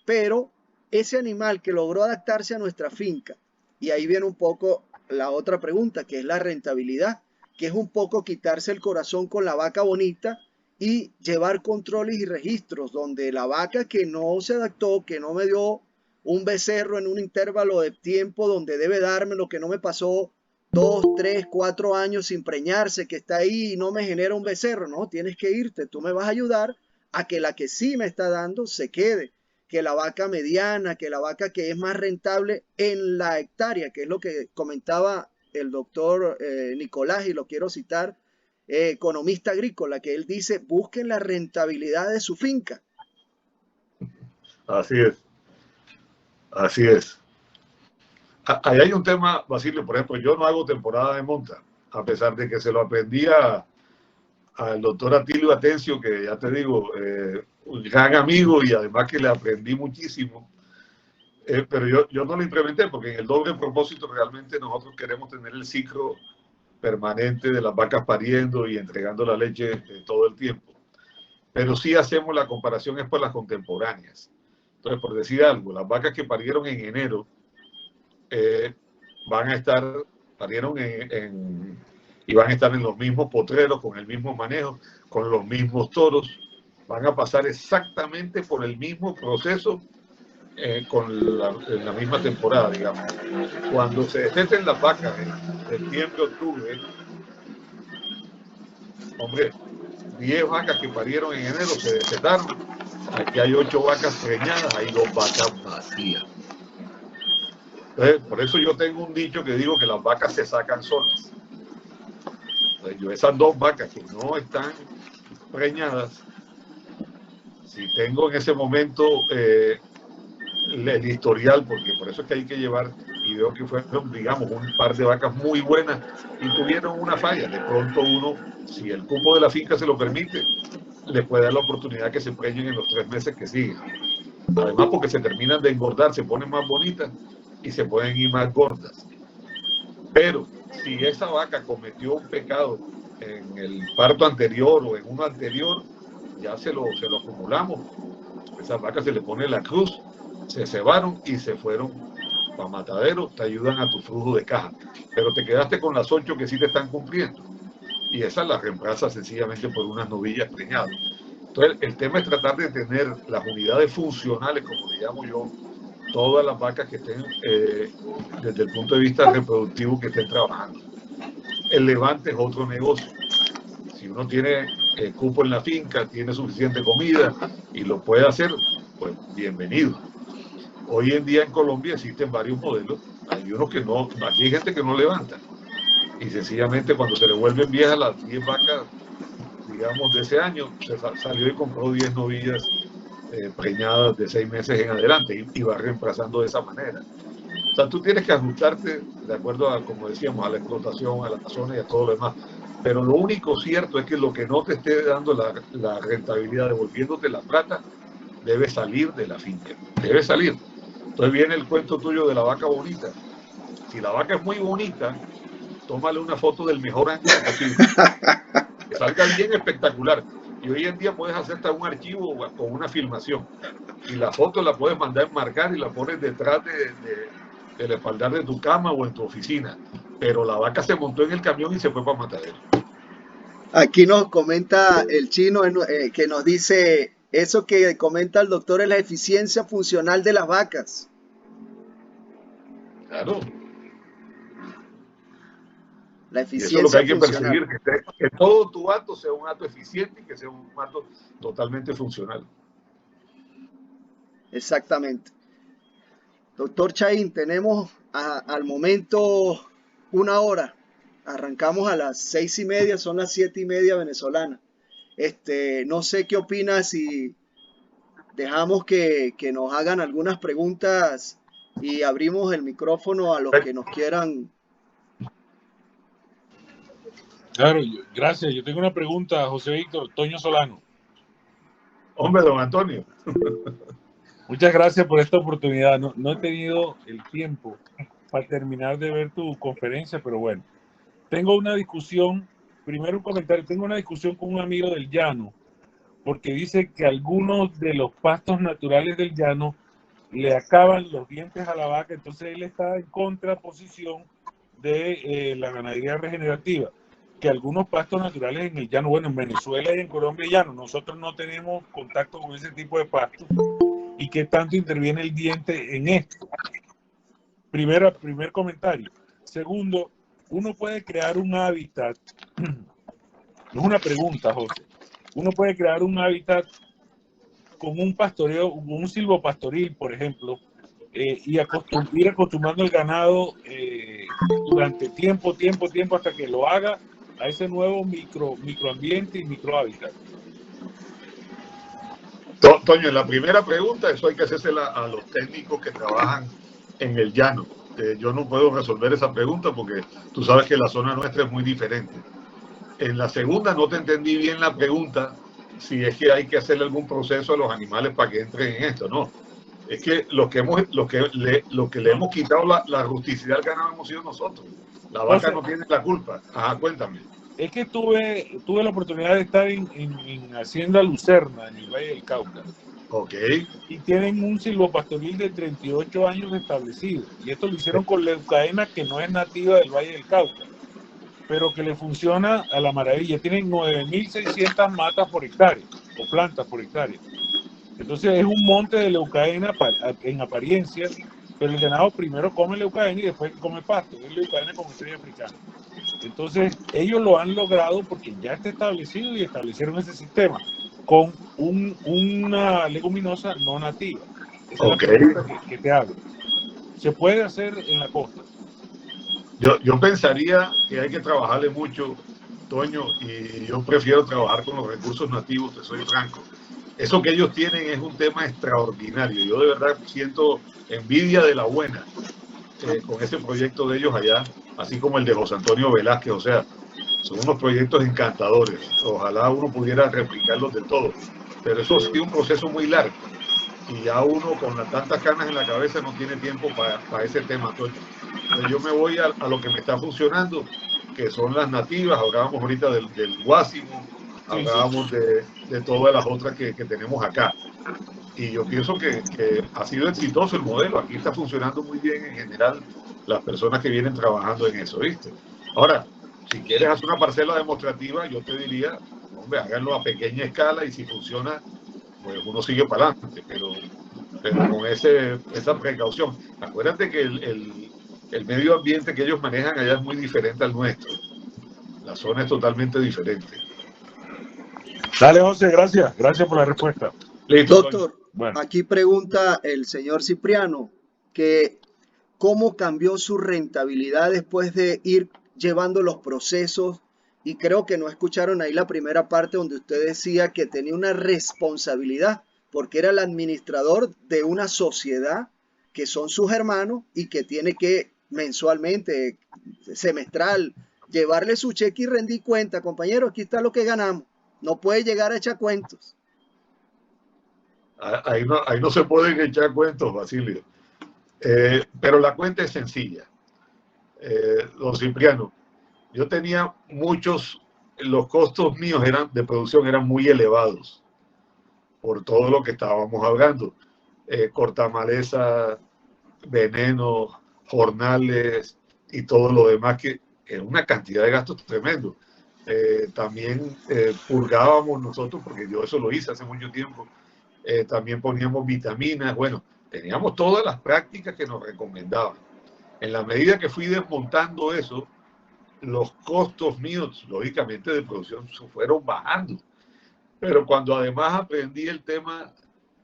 Speaker 1: Pero ese animal que logró adaptarse a nuestra finca, y ahí viene un poco la otra pregunta, que es la rentabilidad, que es un poco quitarse el corazón con la vaca bonita y llevar controles y registros, donde la vaca que no se adaptó, que no me dio un becerro en un intervalo de tiempo donde debe darme lo que no me pasó 2, 3, 4 años sin preñarse, que está ahí y no me genera un becerro, no, tienes que irte, tú me vas a ayudar a que la que sí me está dando se quede, que la vaca mediana, que la vaca que es más rentable en la hectárea, que es lo que comentaba el doctor Nicolás, y lo quiero citar, economista agrícola, que él dice, busquen la rentabilidad de su finca.
Speaker 2: Así es. Así es. Ahí hay un tema, Basilio, por ejemplo, yo no hago temporada de monta, a pesar de que se lo aprendí al doctor Atilio Atencio, que ya te digo, un gran amigo y además que le aprendí muchísimo. Pero yo no lo implementé porque en el doble propósito realmente nosotros queremos tener el ciclo permanente de las vacas pariendo y entregando la leche todo el tiempo. Pero sí hacemos la comparación es por las contemporáneas. Entonces, por decir algo, las vacas que parieron en enero van a estar, parieron y van a estar en los mismos potreros, con el mismo manejo, con los mismos toros, van a pasar exactamente por el mismo proceso en la misma temporada, digamos. Cuando se desteten las vacas en septiembre, octubre, hombre, 10 vacas que parieron en enero se destetaron. Aquí hay 8 vacas preñadas, hay 2 vacas vacías. Entonces, por eso yo tengo un dicho que digo que las vacas se sacan solas. Entonces, yo esas 2 vacas que no están preñadas, si tengo en ese momento el historial, porque por eso es que hay que llevar, y veo que fueron, digamos, un par de vacas muy buenas y tuvieron una falla. De pronto uno, si el cupo de la finca se lo permite, le puede dar la oportunidad que se preñen en los 3 meses que siguen. Además, porque se terminan de engordar, se ponen más bonitas y se pueden ir más gordas. Pero si esa vaca cometió un pecado en el parto anterior o en uno anterior, ya se lo acumulamos. Esas vacas se le pone la cruz, se cebaron y se fueron para matadero, te ayudan a tu flujo de caja. Pero te quedaste con las 8 que sí te están cumpliendo. Y esas las reemplazas sencillamente por unas novillas preñadas. Entonces, el tema es tratar de tener las unidades funcionales, como le llamo yo, todas las vacas que estén, desde el punto de vista reproductivo, que estén trabajando. El levante es otro negocio. Si uno tiene cupo en la finca, tiene suficiente comida y lo puede hacer, pues bienvenido. Hoy en día en Colombia existen varios modelos. Hay unos que no, aquí hay gente que no levanta. Y sencillamente cuando se le vuelven viejas las 10 vacas, digamos, de ese año, se salió y compró 10 novillas preñadas de 6 meses en adelante y va reemplazando de esa manera. O sea, tú tienes que ajustarte de acuerdo a, como decíamos, a la explotación, a la zona y a todo lo demás. Pero lo único cierto es que lo que no te esté dando la rentabilidad, devolviéndote la plata, debe salir de la finca. Debe salir. Entonces viene el cuento tuyo de la vaca bonita. Si la vaca es muy bonita, tómale una foto del mejor ángulo posible. Que salga bien espectacular. Y hoy en día puedes hacer hasta un archivo con una filmación. Y la foto la puedes mandar a enmarcar y la pones detrás del espaldar de tu cama o en tu oficina. Pero la vaca se montó en el camión y se fue para Matadero.
Speaker 1: Aquí nos comenta el chino que nos dice, eso que comenta el doctor es la eficiencia funcional de las vacas.
Speaker 2: Claro.
Speaker 1: La
Speaker 2: Y eso es lo que
Speaker 1: eficiencia
Speaker 2: hay que
Speaker 1: funcional.
Speaker 2: perseguir, que todo tu acto sea un acto eficiente y que sea un acto totalmente funcional.
Speaker 1: Exactamente. Doctor Chaín, tenemos al momento 1 hora. Arrancamos a las 6:30, son las 7:30 venezolanas. No sé qué opinas si dejamos que nos hagan algunas preguntas y abrimos el micrófono a los que nos quieran.
Speaker 3: Claro, gracias. Yo tengo una pregunta, José Víctor, Toño Solano.
Speaker 2: Hombre, don Antonio.
Speaker 3: Muchas gracias por esta oportunidad. No he tenido el tiempo para terminar de ver tu conferencia, pero bueno. Tengo una discusión, primero un comentario, tengo una discusión con un amigo del llano, porque dice que algunos de los pastos naturales del llano le acaban los dientes a la vaca, entonces él está en contraposición de la ganadería regenerativa, que algunos pastos naturales en el llano, bueno, en Venezuela y en Colombia llano, nosotros no tenemos contacto con ese tipo de pastos, y qué tanto interviene el diente en esto. Primer comentario. Segundo, uno puede crear un hábitat, es una pregunta, José, uno puede crear un hábitat con un pastoreo, un silvopastoril, por ejemplo, y ir acostumbrando el ganado durante tiempo, hasta que lo haga a ese nuevo microambiente y microhábitat.
Speaker 2: Toño, en la primera pregunta, eso hay que hacérsela a los técnicos que trabajan en el llano. Yo no puedo resolver esa pregunta porque tú sabes que la zona nuestra es muy diferente. En la segunda no te entendí bien la pregunta, si es que hay que hacerle algún proceso a los animales para que entren en esto, no. Es que lo que le hemos quitado la rusticidad al ganado hemos sido nosotros. La vaca no tiene la culpa. Ajá, cuéntame.
Speaker 3: Es que tuve la oportunidad de estar en Hacienda Lucerna, en el Valle del Cauca.
Speaker 2: Ok.
Speaker 3: Y tienen un silvopastoril de 38 años establecido. Y esto lo hicieron con leucaena, que no es nativa del Valle del Cauca, pero que le funciona a la maravilla. Tienen 9.600 matas por hectárea, o plantas por hectárea. Entonces es un monte de leucaena en apariencia, pero el ganado primero come leucaena y después come pasto. Es leucaena como estrella africana. Entonces ellos lo han logrado porque ya está establecido y establecieron ese sistema con una leguminosa no nativa. Esa es la pregunta que te hago. ¿Se puede hacer en la costa?
Speaker 2: Yo pensaría que hay que trabajarle mucho, Toño, y yo prefiero trabajar con los recursos nativos, te soy franco. Eso que ellos tienen es un tema extraordinario. Yo de verdad siento envidia de la buena con ese proyecto de ellos allá, así como el de José Antonio Velázquez. O sea, son unos proyectos encantadores. Ojalá uno pudiera replicarlos del todo, pero eso ha sido un proceso muy largo y ya uno con tantas canas en la cabeza no tiene tiempo para ese tema todo. Entonces yo me voy a lo que me está funcionando, que son las nativas. Hablábamos ahorita del guásimo, hablábamos de todas las otras que tenemos acá. Y yo pienso que ha sido exitoso el modelo. Aquí está funcionando muy bien en general las personas que vienen trabajando en eso, ¿viste? Ahora, si quieres hacer una parcela demostrativa, yo te diría, hombre, háganlo a pequeña escala y si funciona, pues uno sigue para adelante, pero con esa precaución. Acuérdate que el medio ambiente que ellos manejan allá es muy diferente al nuestro. La zona es totalmente diferente.
Speaker 3: Dale, José, gracias. Gracias por la respuesta.
Speaker 2: Listo, Toño.
Speaker 1: Doctor,
Speaker 3: Bueno,
Speaker 1: aquí pregunta el señor Cipriano que cómo cambió su rentabilidad después de ir llevando los procesos, y creo que no escucharon ahí la primera parte donde usted decía que tenía una responsabilidad porque era el administrador de una sociedad que son sus hermanos y que tiene que mensualmente, semestral, llevarle su cheque y rendir cuenta. Compañero, aquí está lo que ganamos. No puede llegar a echar cuentos.
Speaker 2: Ahí no se pueden echar cuentos, Basilio. Pero la cuenta es sencilla. Don Cipriano, yo tenía los costos míos de producción eran muy elevados por todo lo que estábamos hablando. Cortamaleza, veneno, jornales y todo lo demás, que era una cantidad de gastos tremendo. También purgábamos nosotros, porque yo eso lo hice hace mucho tiempo. También poníamos vitaminas. Bueno, teníamos todas las prácticas que nos recomendaban. En la medida que fui desmontando eso, los costos míos, lógicamente, de producción fueron bajando. Pero cuando además aprendí el tema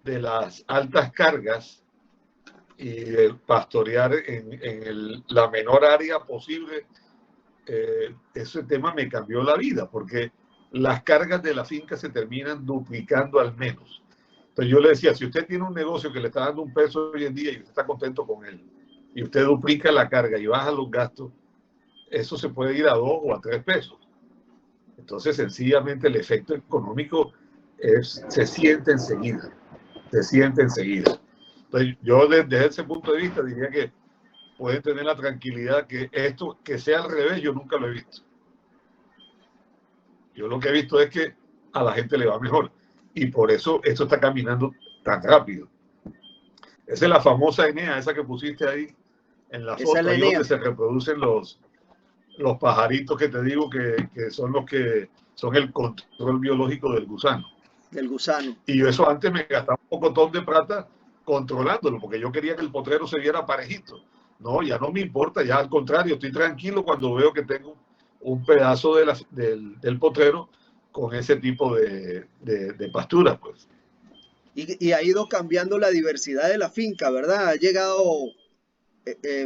Speaker 2: de las altas cargas y de pastorear en la menor área posible, ese tema me cambió la vida, porque las cargas de la finca se terminan duplicando al menos. Entonces yo le decía, si usted tiene un negocio que le está dando $1 hoy en día y usted está contento con él, y usted duplica la carga y baja los gastos, eso se puede ir a 2 o a 3 pesos. Entonces, sencillamente, el efecto económico se siente enseguida. Se siente enseguida. Entonces, yo desde ese punto de vista diría que pueden tener la tranquilidad que esto, que sea al revés, yo nunca lo he visto. Yo lo que he visto es que a la gente le va mejor. Y por eso esto está caminando tan rápido. Esa es la famosa Enea, esa que pusiste ahí en la
Speaker 1: Esa es
Speaker 2: foto,
Speaker 1: la
Speaker 2: ahí donde
Speaker 1: Enea
Speaker 2: se reproducen los pajaritos que te digo que son los que son el control biológico del gusano.
Speaker 1: del gusano.
Speaker 2: Y yo eso antes me gastaba un pocotón de plata controlándolo, porque yo quería que el potrero se viera parejito. No, ya no me importa, ya al contrario, estoy tranquilo cuando veo que tengo un pedazo del potrero con ese tipo de pastura, pues.
Speaker 1: Y ha ido cambiando la diversidad de la finca, ¿verdad? Ha llegado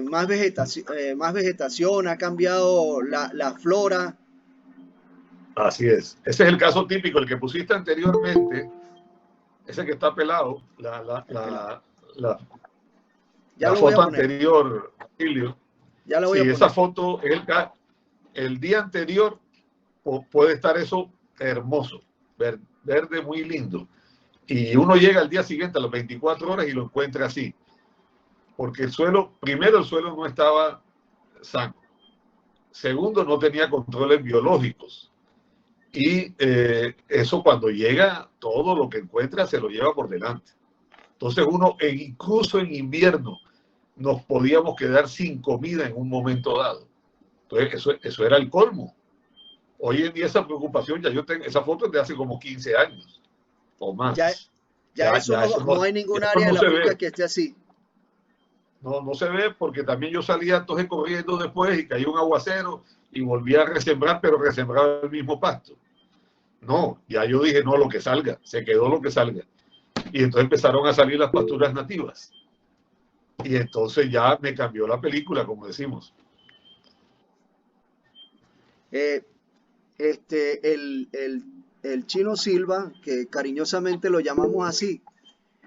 Speaker 1: más vegetación, ha cambiado la flora.
Speaker 2: Así es. Ese es el caso típico, el que pusiste anteriormente, ese que está pelado,
Speaker 1: Ya
Speaker 2: la
Speaker 1: lo voy a
Speaker 2: foto
Speaker 1: poner,
Speaker 2: anterior, Emilio.
Speaker 1: ya la voy
Speaker 2: Sí,
Speaker 1: a
Speaker 2: esa
Speaker 1: poner.
Speaker 2: foto, el día anterior puede estar eso hermoso, verde muy lindo. Y uno llega al día siguiente a las 24 horas y lo encuentra así. Porque primero el suelo no estaba sano. Segundo, no tenía controles biológicos. Y eso cuando llega, todo lo que encuentra se lo lleva por delante. Entonces uno, incluso en invierno, nos podíamos quedar sin comida en un momento dado. Entonces eso era el colmo. Hoy en día esa preocupación, ya yo tengo, esa foto es de hace como 15 años o
Speaker 1: Ya,
Speaker 2: más.
Speaker 1: ya eso
Speaker 2: Ya
Speaker 1: no hay ningún
Speaker 2: eso
Speaker 1: área de
Speaker 2: no
Speaker 1: la
Speaker 2: se
Speaker 1: finca
Speaker 2: ve.
Speaker 1: que esté así.
Speaker 2: No se ve porque también yo salía entonces corriendo después y cayó un aguacero y volví a resembrar, pero resembraba el mismo pasto. No, ya yo dije, no, lo que salga, se quedó lo que salga. Y entonces empezaron a salir las pasturas nativas. Y entonces ya me cambió la película, como decimos.
Speaker 1: Eh, el Chino Silva, que cariñosamente lo llamamos así,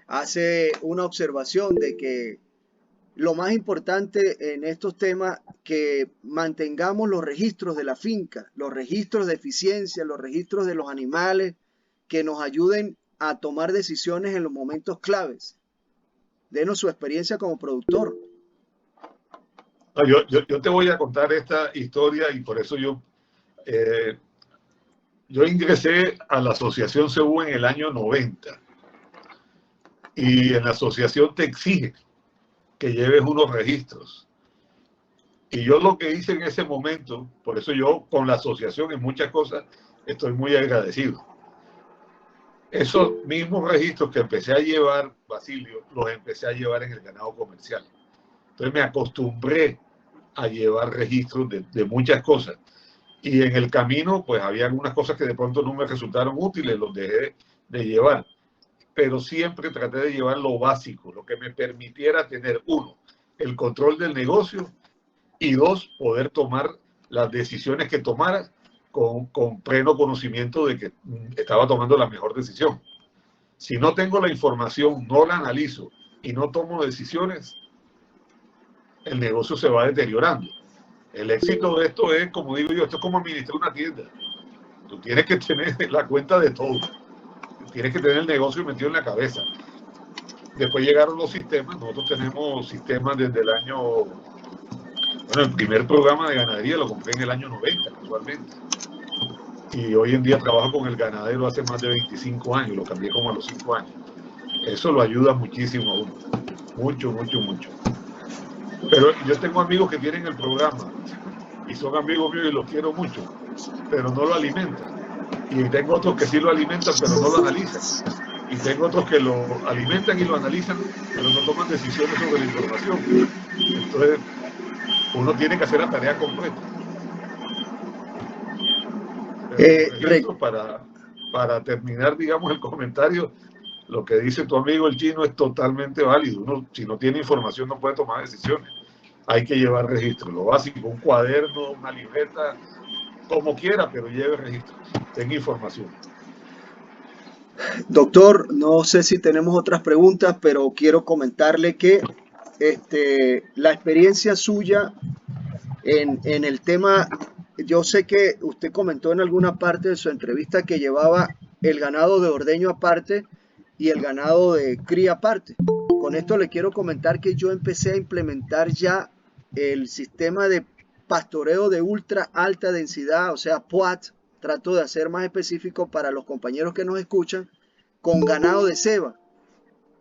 Speaker 1: hace una observación de que lo más importante en estos temas, que mantengamos los registros de la finca, los registros de eficiencia, los registros de los animales, que nos ayuden a tomar decisiones en los momentos claves. Denos su experiencia como productor.
Speaker 2: No, yo te voy a contar esta historia y por eso yo ingresé a la Asociación CEBU en el año 90 y en la asociación te exigen que lleves unos registros. Y yo lo que hice en ese momento, por eso yo con la asociación en muchas cosas estoy muy agradecido. Esos mismos registros que empecé a llevar, Basilio, los empecé a llevar en el ganado comercial. Entonces me acostumbré a llevar registros de muchas cosas. Y en el camino, pues había algunas cosas que de pronto no me resultaron útiles, los dejé de llevar. Pero siempre traté de llevar lo básico, lo que me permitiera tener, uno, el control del negocio y dos, poder tomar las decisiones que tomara con pleno conocimiento de que estaba tomando la mejor decisión. Si no tengo la información, no la analizo y no tomo decisiones, el negocio se va deteriorando. El éxito de esto es, como digo yo, esto es como administrar una tienda. Tú tienes que tener la cuenta de todo. Tienes que tener el negocio metido en la cabeza. Después llegaron los sistemas. Nosotros tenemos sistemas desde el año... Bueno, el primer programa de ganadería lo compré en el año 90, casualmente. Y hoy en día trabajo con el ganadero hace más de 25 años. Lo cambié como a los 5 años. Eso lo ayuda muchísimo a uno. Mucho, mucho, mucho. Pero yo tengo amigos que tienen el programa y son amigos míos y los quiero mucho, pero no lo alimentan. Y tengo otros que sí lo alimentan, pero no lo analizan. Y tengo otros que lo alimentan y lo analizan, pero no toman decisiones sobre la información. Entonces, uno tiene que hacer la tarea completa. Pero para terminar, digamos, el comentario, lo que dice tu amigo el chino es totalmente válido. Uno, si no tiene información, no puede tomar decisiones. Hay que llevar registro, lo básico, un cuaderno, una libreta, como quiera, pero lleve registros, tenga información.
Speaker 1: Doctor, no sé si tenemos otras preguntas, pero quiero comentarle que la experiencia suya en el tema, yo sé que usted comentó en alguna parte de su entrevista que llevaba el ganado de ordeño aparte y el ganado de cría aparte. Con esto le quiero comentar que yo empecé a implementar ya el sistema de pastoreo de ultra alta densidad, o sea, PUAT, trato de hacer más específico para los compañeros que nos escuchan, con ganado de ceba.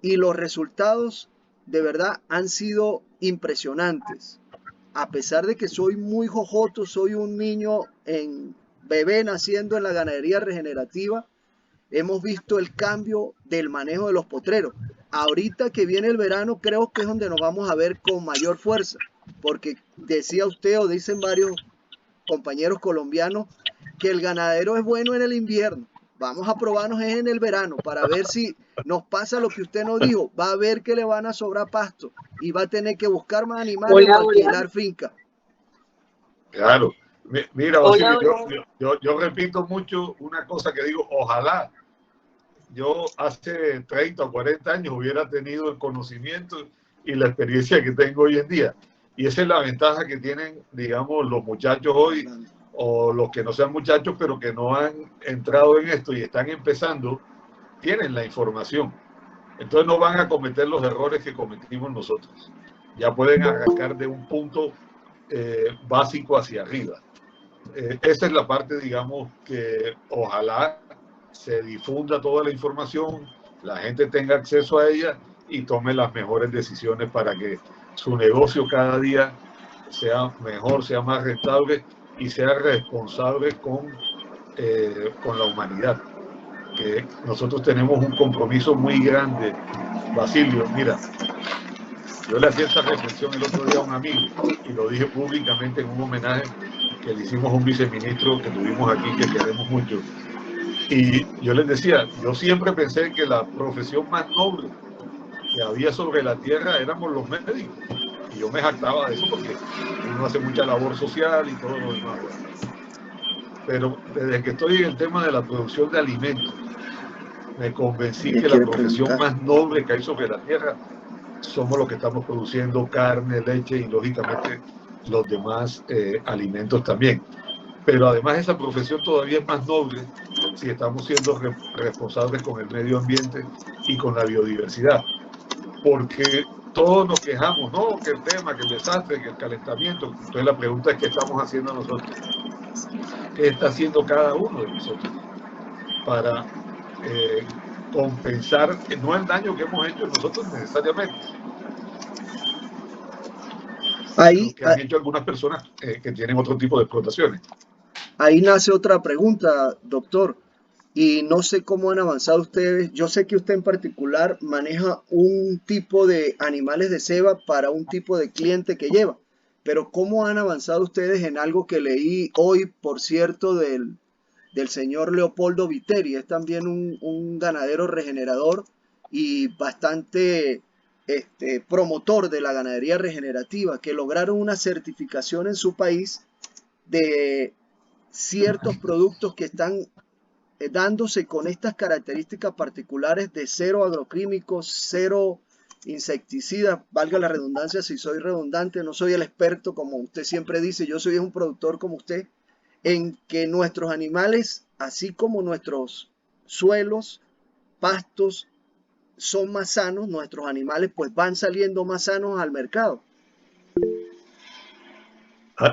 Speaker 1: Y los resultados de verdad han sido impresionantes. A pesar de que soy muy jojoto, soy un niño en bebé naciendo en la ganadería regenerativa, hemos visto el cambio del manejo de los potreros. Ahorita que viene el verano, creo que es donde nos vamos a ver con mayor fuerza, porque decía usted o dicen varios compañeros colombianos que el ganadero es bueno en el invierno. Vamos a probarnos en el verano para ver si nos pasa lo que usted nos dijo. Va a ver que le van a sobrar pasto y va a tener que buscar más animales o alquilar finca.
Speaker 2: Claro. Mira, Basilio, yo repito mucho una cosa que digo, ojalá yo hace 30 o 40 años hubiera tenido el conocimiento y la experiencia que tengo hoy en día. Y esa es la ventaja que tienen, digamos, los muchachos hoy, o los que no sean muchachos, pero que no han entrado en esto y están empezando, tienen la información. Entonces no van a cometer los errores que cometimos nosotros. Ya pueden arrancar de un punto básico hacia arriba. Esa es la parte, digamos, que ojalá se difunda toda la información, la gente tenga acceso a ella y tome las mejores decisiones para que su negocio cada día sea mejor, sea más rentable y sea responsable con la humanidad. Que nosotros tenemos un compromiso muy grande. Basilio, mira, yo le hacía esta reflexión el otro día a un amigo y lo dije públicamente en un homenaje que le hicimos a un viceministro que tuvimos aquí, que queremos mucho. Y yo les decía, yo siempre pensé que la profesión más noble que había sobre la tierra éramos los médicos. Y yo me jactaba de eso porque uno hace mucha labor social y todo lo demás. Pero desde que estoy en el tema de la producción de alimentos, me convencí que la profesión más noble que hay sobre la tierra somos los que estamos produciendo carne, leche y lógicamente los demás alimentos también. Pero además esa profesión todavía es más noble si estamos siendo responsables con el medio ambiente y con la biodiversidad. Porque todos nos quejamos, no, que el tema, que el desastre, que el calentamiento. Entonces la pregunta es, ¿qué estamos haciendo nosotros? ¿Qué está haciendo cada uno de nosotros para compensar, no el daño que hemos hecho nosotros necesariamente,
Speaker 1: Ahí,
Speaker 2: lo que han hecho algunas personas que tienen otro tipo de explotaciones?
Speaker 1: ahí nace otra pregunta, doctor. Y no sé cómo han avanzado ustedes. Yo sé que usted en particular maneja un tipo de animales de ceba para un tipo de cliente que lleva. Pero ¿cómo han avanzado ustedes en algo que leí hoy, por cierto, del señor Leopoldo Viteri? Es también un ganadero regenerador y bastante promotor de la ganadería regenerativa, que lograron una certificación en su país de ciertos productos que están dándose con estas características particulares de cero agroquímicos, cero insecticidas, valga la redundancia si soy redundante, no soy el experto como usted siempre dice, yo soy un productor como usted, en que nuestros animales, así como nuestros suelos, pastos, son más sanos, nuestros animales pues van saliendo más sanos al mercado.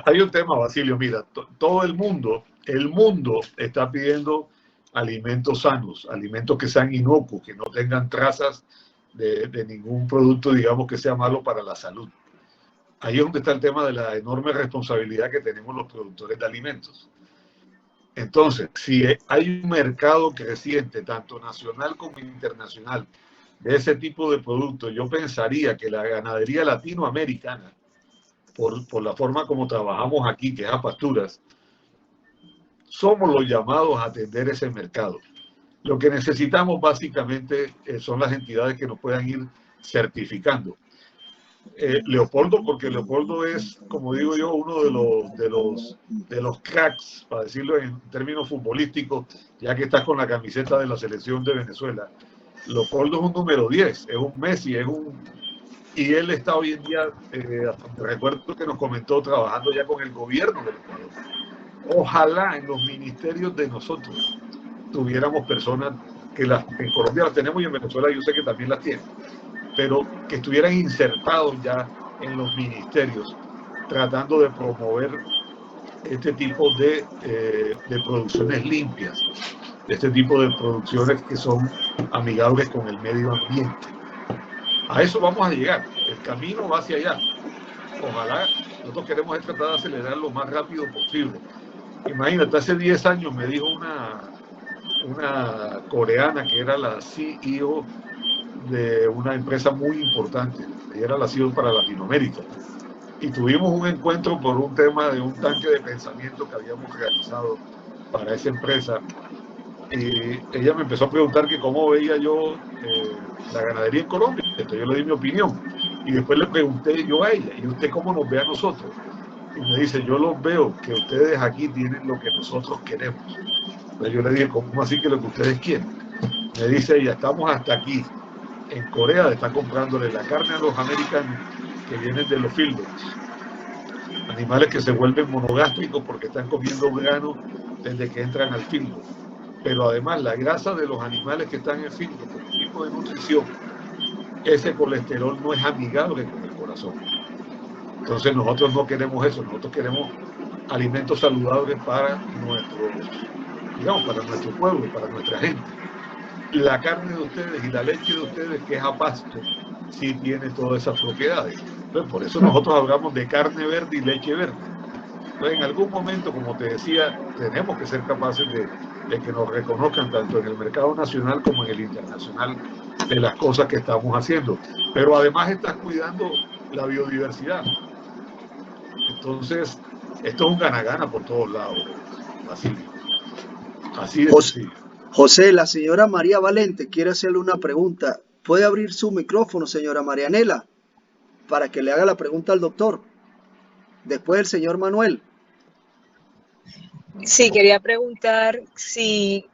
Speaker 2: Hay un tema, Basilio, mira, todo el mundo está pidiendo alimentos sanos, alimentos que sean inocuos, que no tengan trazas de ningún producto, digamos, que sea malo para la salud. Ahí es donde está el tema de la enorme responsabilidad que tenemos los productores de alimentos. Entonces, si hay un mercado creciente, tanto nacional como internacional, de ese tipo de productos, yo pensaría que la ganadería latinoamericana, por la forma como trabajamos aquí, que es a pasturas, somos los llamados a atender ese mercado. Lo que necesitamos básicamente son las entidades que nos puedan ir certificando. Leopoldo, porque Leopoldo es, como digo yo, uno de los cracks, para decirlo en términos futbolísticos, ya que está con la camiseta de la selección de Venezuela. Leopoldo es un número 10, es un Messi, y él está hoy en día, recuerdo que nos comentó, trabajando ya con el gobierno del Ecuador. Ojalá en los ministerios de nosotros tuviéramos personas que en Colombia las tenemos y en Venezuela yo sé que también las tienen, pero que estuvieran insertados ya en los ministerios, tratando de promover este tipo de producciones limpias, de este tipo de producciones que son amigables con el medio ambiente. A eso vamos a llegar, el camino va hacia allá. Ojalá, nosotros queremos tratar de acelerar lo más rápido posible. Imagínate, hace 10 años me dijo una coreana que era la CEO de una empresa muy importante, ella era la CEO para Latinoamérica, y tuvimos un encuentro por un tema de un tanque de pensamiento que habíamos realizado para esa empresa, y ella me empezó a preguntar que cómo veía yo la ganadería en Colombia. Entonces yo le di mi opinión, y después le pregunté yo a ella, ¿y usted cómo nos ve a nosotros? Y me dice, yo los veo que ustedes aquí tienen lo que nosotros queremos. Entonces yo le dije, ¿cómo así que lo que ustedes quieren? Me dice ella, estamos hasta aquí en Corea, está comprándole la carne a los americanos que vienen de los feedlots, animales que se vuelven monogástricos porque están comiendo grano desde que entran al feedlot. Pero además la grasa de los animales que están en feedlot, por el tipo de nutrición, ese colesterol no es amigable con el corazón. Entonces nosotros no queremos eso, nosotros queremos alimentos saludables para nuestro pueblo, para nuestra gente. La carne de ustedes y la leche de ustedes, que es a pasto, sí tiene todas esas propiedades. Entonces, por eso nosotros hablamos de carne verde y leche verde. Entonces, en algún momento, como te decía, tenemos que ser capaces de que nos reconozcan tanto en el mercado nacional como en el internacional de las cosas que estamos haciendo. Pero además estás cuidando la biodiversidad. Entonces, esto es un gana-gana por todos lados, Basilio. Así de
Speaker 1: José,
Speaker 2: sencillo.
Speaker 1: José, la señora María Valente quiere hacerle una pregunta. ¿Puede abrir su micrófono, señora Marianela, para que le haga la pregunta al doctor? Después el señor Manuel.
Speaker 4: Sí, quería preguntar si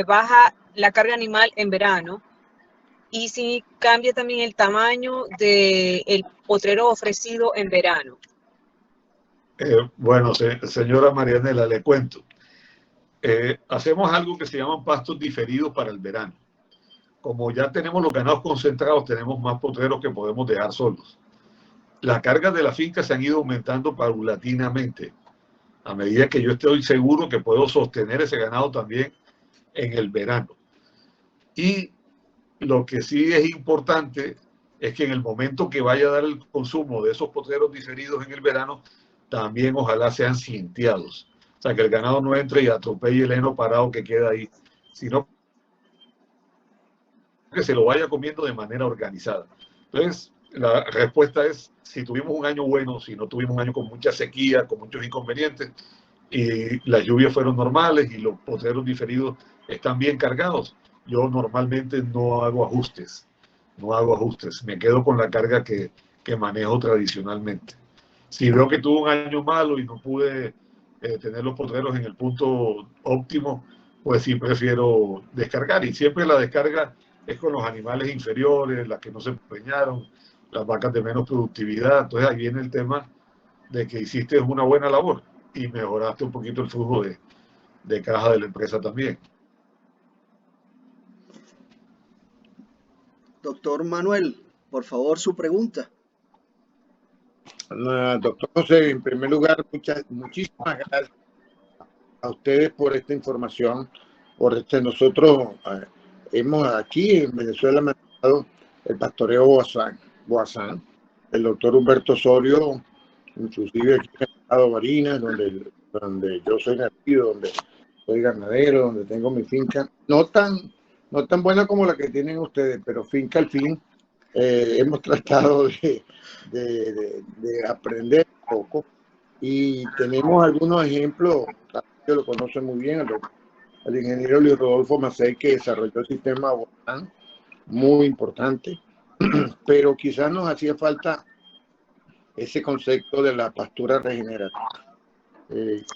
Speaker 4: baja la carga animal en verano y si cambia también el tamaño del potrero ofrecido en verano.
Speaker 2: Bueno, señora Marianela, le cuento. Hacemos algo que se llaman pastos diferidos para el verano. Como ya tenemos los ganados concentrados, tenemos más potreros que podemos dejar solos. Las cargas de la finca se han ido aumentando paulatinamente, a medida que yo estoy seguro que puedo sostener ese ganado también en el verano. Y lo que sí es importante es que en el momento que vaya a dar el consumo de esos potreros diferidos en el verano, también ojalá sean cinteados. O sea, que el ganado no entre y atropelle el heno parado que queda ahí, sino que se lo vaya comiendo de manera organizada. Entonces, la respuesta es, si tuvimos un año bueno, si no tuvimos un año con mucha sequía, con muchos inconvenientes, y las lluvias fueron normales y los potreros diferidos están bien cargados, yo normalmente no hago ajustes, me quedo con la carga que manejo tradicionalmente. Si veo que tuve un año malo y no pude tener los potreros en el punto óptimo, pues sí prefiero descargar. Y siempre la descarga es con los animales inferiores, las que no se preñaron, las vacas de menos productividad. Entonces ahí viene el tema de que hiciste una buena labor y mejoraste un poquito el flujo de caja de la empresa también.
Speaker 1: Doctor Manuel, por favor, su pregunta.
Speaker 5: Doctor José, en primer lugar, muchísimas gracias a ustedes por esta información. Nosotros hemos aquí en Venezuela manejado el pastoreo Boazán. El doctor Humberto Osorio, inclusive aquí en el estado de Barinas, donde yo soy nacido, donde soy ganadero, donde tengo mi finca, no tan buena como la que tienen ustedes, pero finca al fin. Hemos tratado de aprender un poco y tenemos algunos ejemplos. Yo lo conoce muy bien, el ingeniero Luis Rodolfo Macei, que desarrolló el sistema Boazán, muy importante, pero quizás nos hacía falta ese concepto de la pastura regenerativa.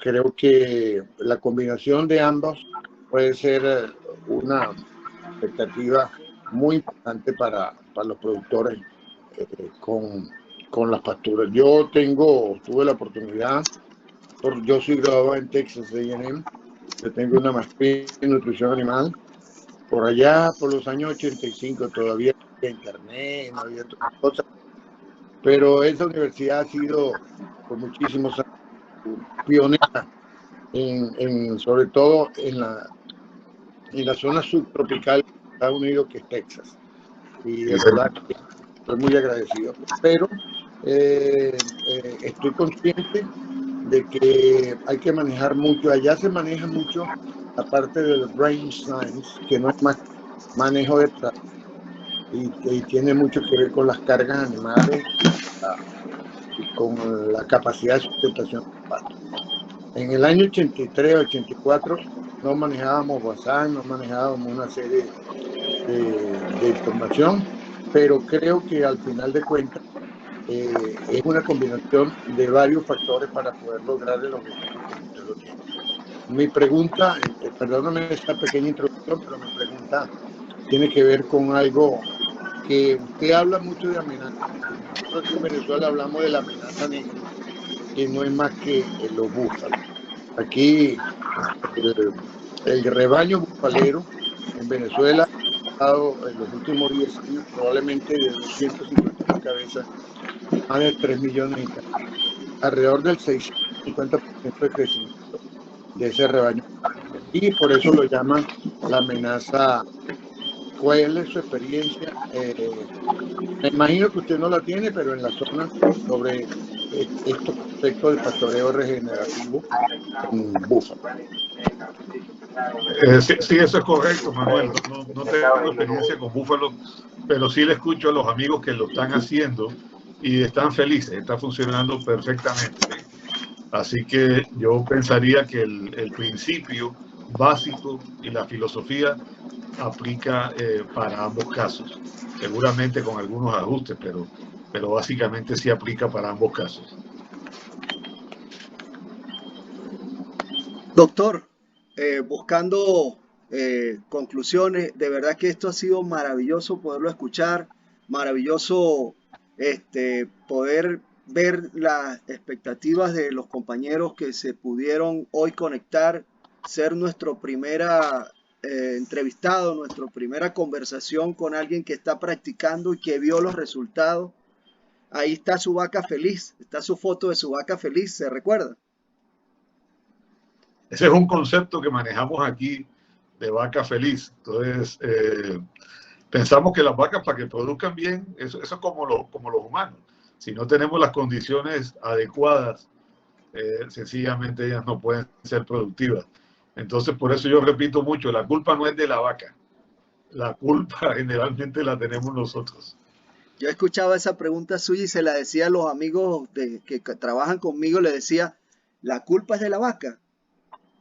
Speaker 5: Creo que la combinación de ambos puede ser una expectativa muy importante para los productores con las pasturas. Tuve la oportunidad, yo soy graduado en Texas A&M, yo tengo una maestría en nutrición animal. Por allá, por los años 85, todavía no había internet, no había otras cosas, pero esa universidad ha sido por muchísimos años pionera, sobre todo en la zona subtropical de Estados Unidos, que es Texas. Y de verdad que estoy muy agradecido. Pero estoy consciente de que hay que manejar mucho. Allá se maneja mucho la parte del brain science, que no es más manejo de trabajo, y tiene mucho que ver con las cargas animales y con la capacidad de sustentación del pasto. En el año 83, 84 no manejábamos WhatsApp, no manejábamos una serie de información, pero creo que al final de cuentas es una combinación de varios factores para poder lograr el objetivo como usted lo tiene. Mi pregunta, perdóname esta pequeña introducción, pero mi pregunta tiene que ver con algo que usted habla mucho de amenaza. Nosotros aquí en Venezuela hablamos de la amenaza negra, que no es más que los búfalos. Aquí el rebaño bufalero en Venezuela ha estado en los últimos 10 años probablemente de 250 cabezas, más de 3 millones y alrededor del 650% de crecimiento de ese rebaño. Y por eso lo llaman la amenaza. ¿Cuál es su experiencia? Me imagino que usted no la tiene, pero en la zona, sobre estos aspectos del pastoreo regenerativo en búfalo.
Speaker 2: Sí, eso es correcto, Manuel. No tengo experiencia con búfalos, pero sí le escucho a los amigos que lo están haciendo y están felices, está funcionando perfectamente. Así que yo pensaría que el principio básico y la filosofía aplica para ambos casos, seguramente con algunos ajustes, pero básicamente sí aplica para ambos casos.
Speaker 1: Doctor, buscando conclusiones. De verdad que esto ha sido maravilloso poderlo escuchar, maravilloso poder ver las expectativas de los compañeros que se pudieron hoy conectar, ser nuestro primera entrevistado, nuestra primera conversación con alguien que está practicando y que vio los resultados. Ahí está su vaca feliz, está su foto de su vaca feliz, ¿se recuerda?
Speaker 2: Ese es un concepto que manejamos aquí de vaca feliz. Entonces, pensamos que las vacas, para que produzcan bien, eso es como los humanos. Si no tenemos las condiciones adecuadas, sencillamente ellas no pueden ser productivas. Entonces, por eso yo repito mucho, la culpa no es de la vaca. La culpa generalmente la tenemos nosotros.
Speaker 1: Yo escuchaba esa pregunta suya y se la decía a los amigos que trabajan conmigo, le decía, la culpa es de la vaca,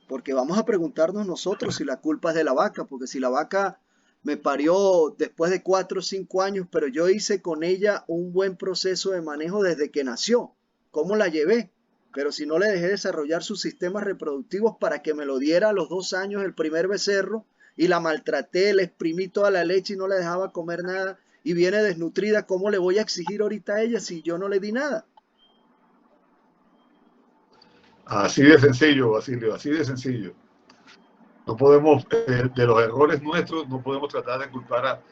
Speaker 1: porque vamos a preguntarnos nosotros si la culpa es de la vaca, porque si la vaca me parió después de 4 o 5 años, pero yo hice con ella un buen proceso de manejo desde que nació, ¿cómo la llevé? Pero si no le dejé desarrollar sus sistemas reproductivos para que me lo diera a los 2 años el primer becerro y la maltraté, le exprimí toda la leche y no le dejaba comer nada y viene desnutrida, ¿cómo le voy a exigir ahorita a ella si yo no le di nada?
Speaker 2: Así de sencillo, Basilio, así de sencillo. No podemos, de los errores nuestros, no podemos tratar de culpar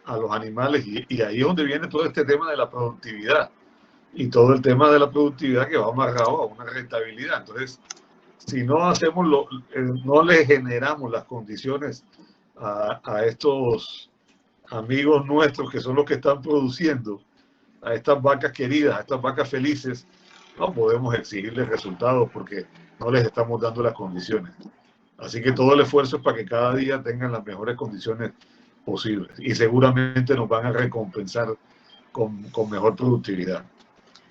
Speaker 2: a los animales y ahí es donde viene todo este tema de la productividad y todo el tema de la productividad que va amarrado a una rentabilidad. Entonces, si no hacemos no le generamos las condiciones a estos amigos nuestros que son los que están produciendo, a estas vacas queridas, a estas vacas felices, no podemos exigirles resultados porque no les estamos dando las condiciones. Así que todo el esfuerzo es para que cada día tengan las mejores condiciones posibles y seguramente nos van a recompensar con mejor productividad.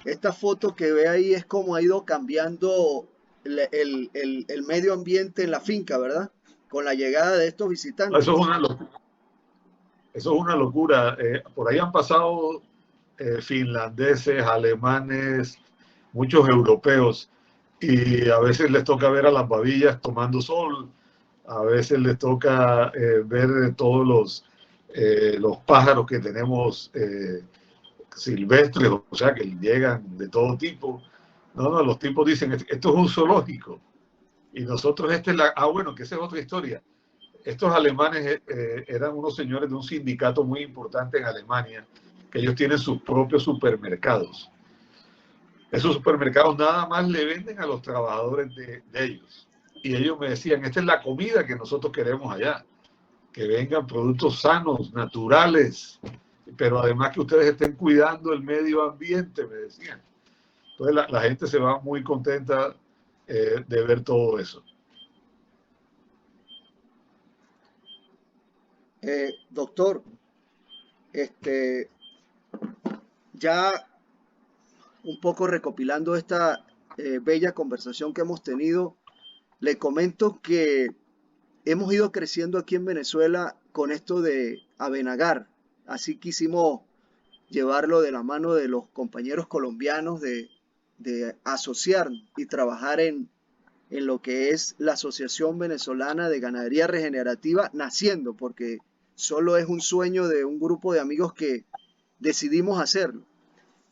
Speaker 1: Esta foto que ve ahí es como ha ido cambiando el medio ambiente en la finca, ¿verdad? Con la llegada de estos visitantes.
Speaker 2: Eso es una locura. Eso es una locura. Por ahí han pasado finlandeses, alemanes, muchos europeos, y a veces les toca ver a las babillas tomando sol, a veces les toca ver todos los pájaros que tenemos silvestres, o sea, que llegan de todo tipo. No, los tipos dicen, esto es un zoológico, y nosotros bueno, que esa es otra historia. Estos alemanes eran unos señores de un sindicato muy importante en Alemania, que ellos tienen sus propios supermercados. Esos supermercados nada más le venden a los trabajadores de ellos. Y ellos me decían, esta es la comida que nosotros queremos allá, que vengan productos sanos, naturales, pero además que ustedes estén cuidando el medio ambiente, me decían. Entonces la gente se va muy contenta de ver todo eso.
Speaker 1: Doctor, ya un poco recopilando esta bella conversación que hemos tenido, le comento que hemos ido creciendo aquí en Venezuela con esto de Avenagar. Así quisimos llevarlo de la mano de los compañeros colombianos de asociar y trabajar en lo que es la Asociación Venezolana de Ganadería Regenerativa naciendo, porque solo es un sueño de un grupo de amigos que decidimos hacerlo,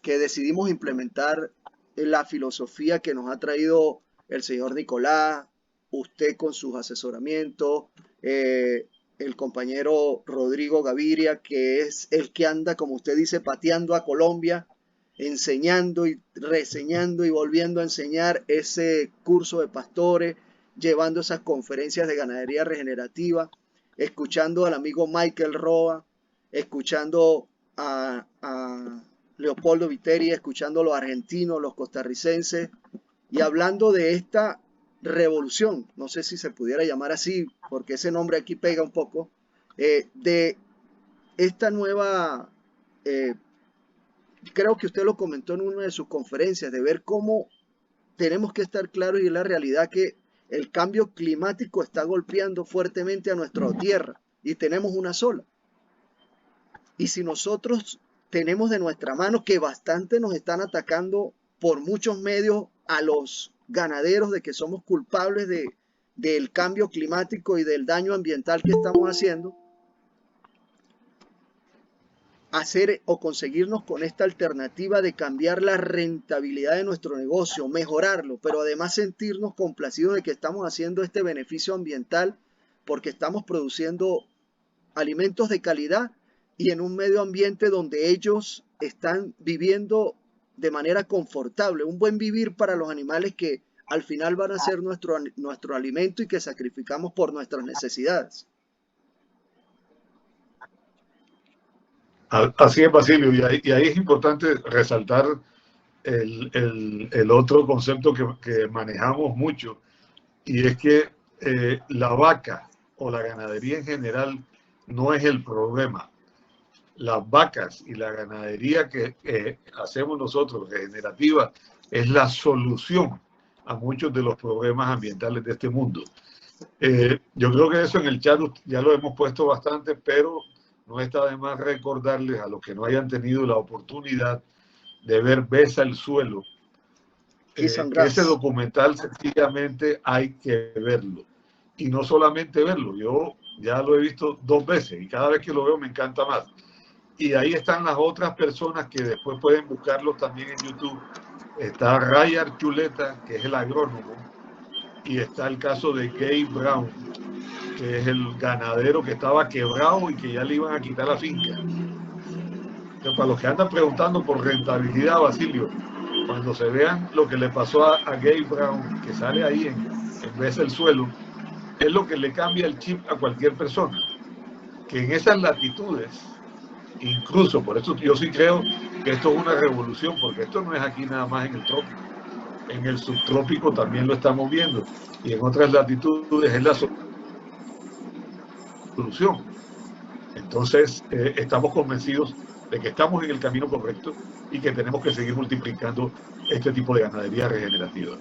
Speaker 1: que decidimos implementar la filosofía que nos ha traído el señor Nicolás, usted con sus asesoramientos, el compañero Rodrigo Gaviria, que es el que anda, como usted dice, pateando a Colombia, enseñando y reseñando y volviendo a enseñar ese curso de pastores, llevando esas conferencias de ganadería regenerativa, escuchando al amigo Michael Roa, escuchando a Leopoldo Viteri, escuchando a los argentinos, los costarricenses, y hablando de esta revolución, no sé si se pudiera llamar así, porque ese nombre aquí pega un poco, de esta nueva, creo que usted lo comentó en una de sus conferencias, de ver cómo tenemos que estar claros y en la realidad que el cambio climático está golpeando fuertemente a nuestra tierra y tenemos una sola. Y si nosotros tenemos de nuestra mano que bastante nos están atacando por muchos medios a los ganaderos de que somos culpables del cambio climático y del daño ambiental que estamos haciendo, hacer o conseguirnos con esta alternativa de cambiar la rentabilidad de nuestro negocio, mejorarlo, pero además sentirnos complacidos de que estamos haciendo este beneficio ambiental porque estamos produciendo alimentos de calidad y en un medio ambiente donde ellos están viviendo de manera confortable, un buen vivir para los animales que al final van a ser nuestro alimento y que sacrificamos por nuestras necesidades.
Speaker 2: Así es, Basilio, y ahí es importante resaltar el otro concepto que manejamos mucho, y es que la vaca o la ganadería en general no es el problema. Las vacas y la ganadería que hacemos nosotros, regenerativa, es la solución a muchos de los problemas ambientales de este mundo. Yo creo que eso en el chat ya lo hemos puesto bastante, pero no está de más recordarles a los que no hayan tenido la oportunidad de ver Besa el Suelo, que ese documental sencillamente hay que verlo. Y no solamente verlo, yo ya lo he visto 2 veces y cada vez que lo veo me encanta más. Y ahí están las otras personas que después pueden buscarlos también en YouTube. Está Ray Archuleta, que es el agrónomo, y está el caso de Gabe Brown, que es el ganadero que estaba quebrado y que ya le iban a quitar la finca. Entonces, para los que andan preguntando por rentabilidad, Basilio, cuando se vean lo que le pasó a Gabe Brown, que sale ahí en vez del suelo, es lo que le cambia el chip a cualquier persona. Que en esas latitudes, incluso, por eso yo sí creo que esto es una revolución, porque esto no es aquí nada más en el trópico. En el subtrópico también lo estamos viendo. Y en otras latitudes es la solución. Entonces, estamos convencidos de que estamos en el camino correcto y que tenemos que seguir multiplicando este tipo de ganadería regenerativa.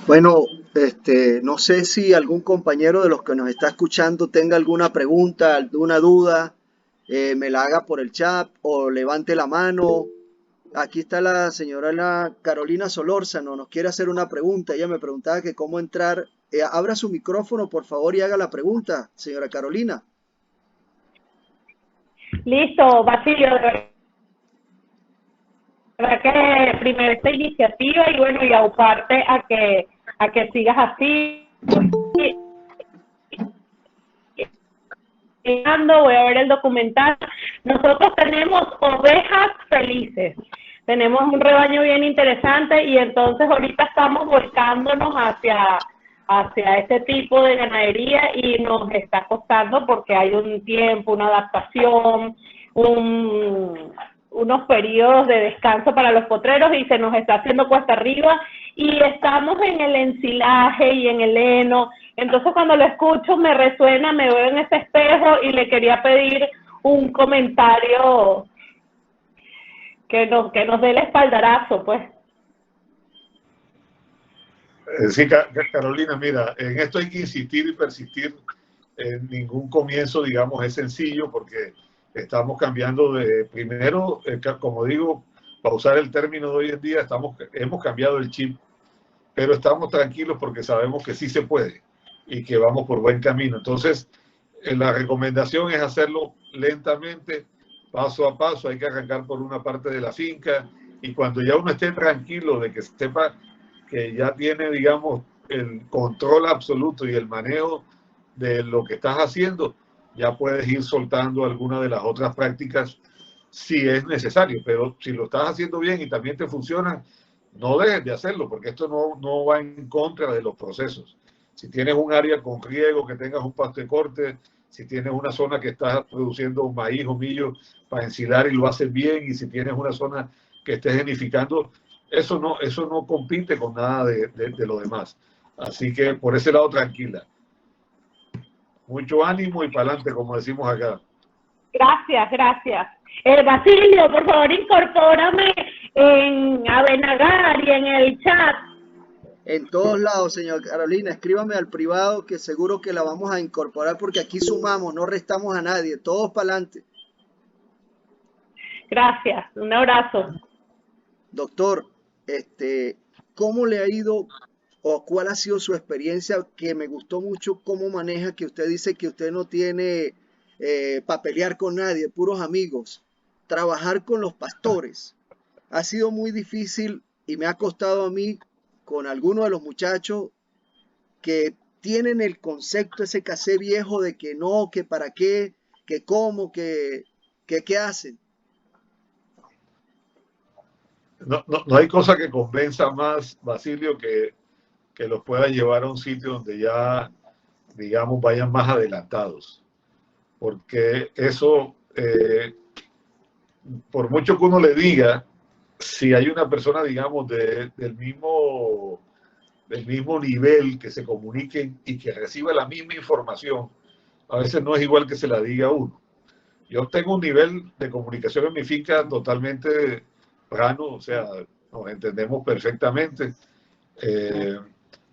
Speaker 1: Bueno, no sé si algún compañero de los que nos está escuchando tenga alguna pregunta, alguna duda, me la haga por el chat o levante la mano. Aquí está la señora Carolina Solórzano, nos quiere hacer una pregunta. Ella me preguntaba que cómo entrar. Abra su micrófono, por favor, y haga la pregunta, señora Carolina.
Speaker 6: Listo, Basilio. Verdad que primero esta iniciativa y bueno, y auparte a que sigas así. Voy a ver el documental. Nosotros tenemos ovejas felices. Tenemos un rebaño bien interesante y entonces ahorita estamos volcándonos hacia este tipo de ganadería y nos está costando porque hay un tiempo, una adaptación, unos periodos de descanso para los potreros y se nos está haciendo cuesta arriba y estamos en el ensilaje y en el heno. Entonces cuando lo escucho me resuena, me veo en ese espejo y le quería pedir un comentario que nos dé el espaldarazo, pues.
Speaker 2: Sí, Carolina, mira, en esto hay que insistir y persistir. En ningún comienzo, digamos, es sencillo porque estamos cambiando de, primero, como digo, para usar el término de hoy en día, hemos cambiado el chip, pero estamos tranquilos porque sabemos que sí se puede y que vamos por buen camino. Entonces, la recomendación es hacerlo lentamente, paso a paso. Hay que arrancar por una parte de la finca y cuando ya uno esté tranquilo de que sepa que ya tiene, digamos, el control absoluto y el manejo de lo que estás haciendo, ya puedes ir soltando alguna de las otras prácticas si es necesario, pero si lo estás haciendo bien y también te funciona, no dejes de hacerlo, porque esto no va en contra de los procesos. Si tienes un área con riego, que tengas un pasto de corte, si tienes una zona que estás produciendo un maíz o millo para ensilar y lo haces bien, y si tienes una zona que estés genificando, eso no compite con nada de lo demás. Así que por ese lado, tranquila. Mucho ánimo y para adelante, como decimos acá.
Speaker 6: Gracias, gracias. Basilio, por favor, incorpórame en Avenagar y en el chat.
Speaker 1: En todos lados, señor Carolina, escríbame al privado que seguro que la vamos a incorporar porque aquí sumamos, no restamos a nadie, todos para adelante.
Speaker 6: Gracias, un abrazo.
Speaker 1: Doctor, ¿cómo le ha ido o cuál ha sido su experiencia, que me gustó mucho cómo maneja, que usted dice que usted no tiene para pelear con nadie, puros amigos. Trabajar con los pastores ha sido muy difícil y me ha costado a mí con algunos de los muchachos que tienen el concepto, ese casé viejo de que no, que para qué, que cómo, que qué hacen.
Speaker 2: No hay cosa que convenza más, Basilio, que los pueda llevar a un sitio donde ya, digamos, vayan más adelantados. Porque eso, por mucho que uno le diga, si hay una persona, digamos, del mismo nivel, que se comuniquen y que reciba la misma información, a veces no es igual que se la diga a uno. Yo tengo un nivel de comunicación en mi finca totalmente plano, o sea, nos entendemos perfectamente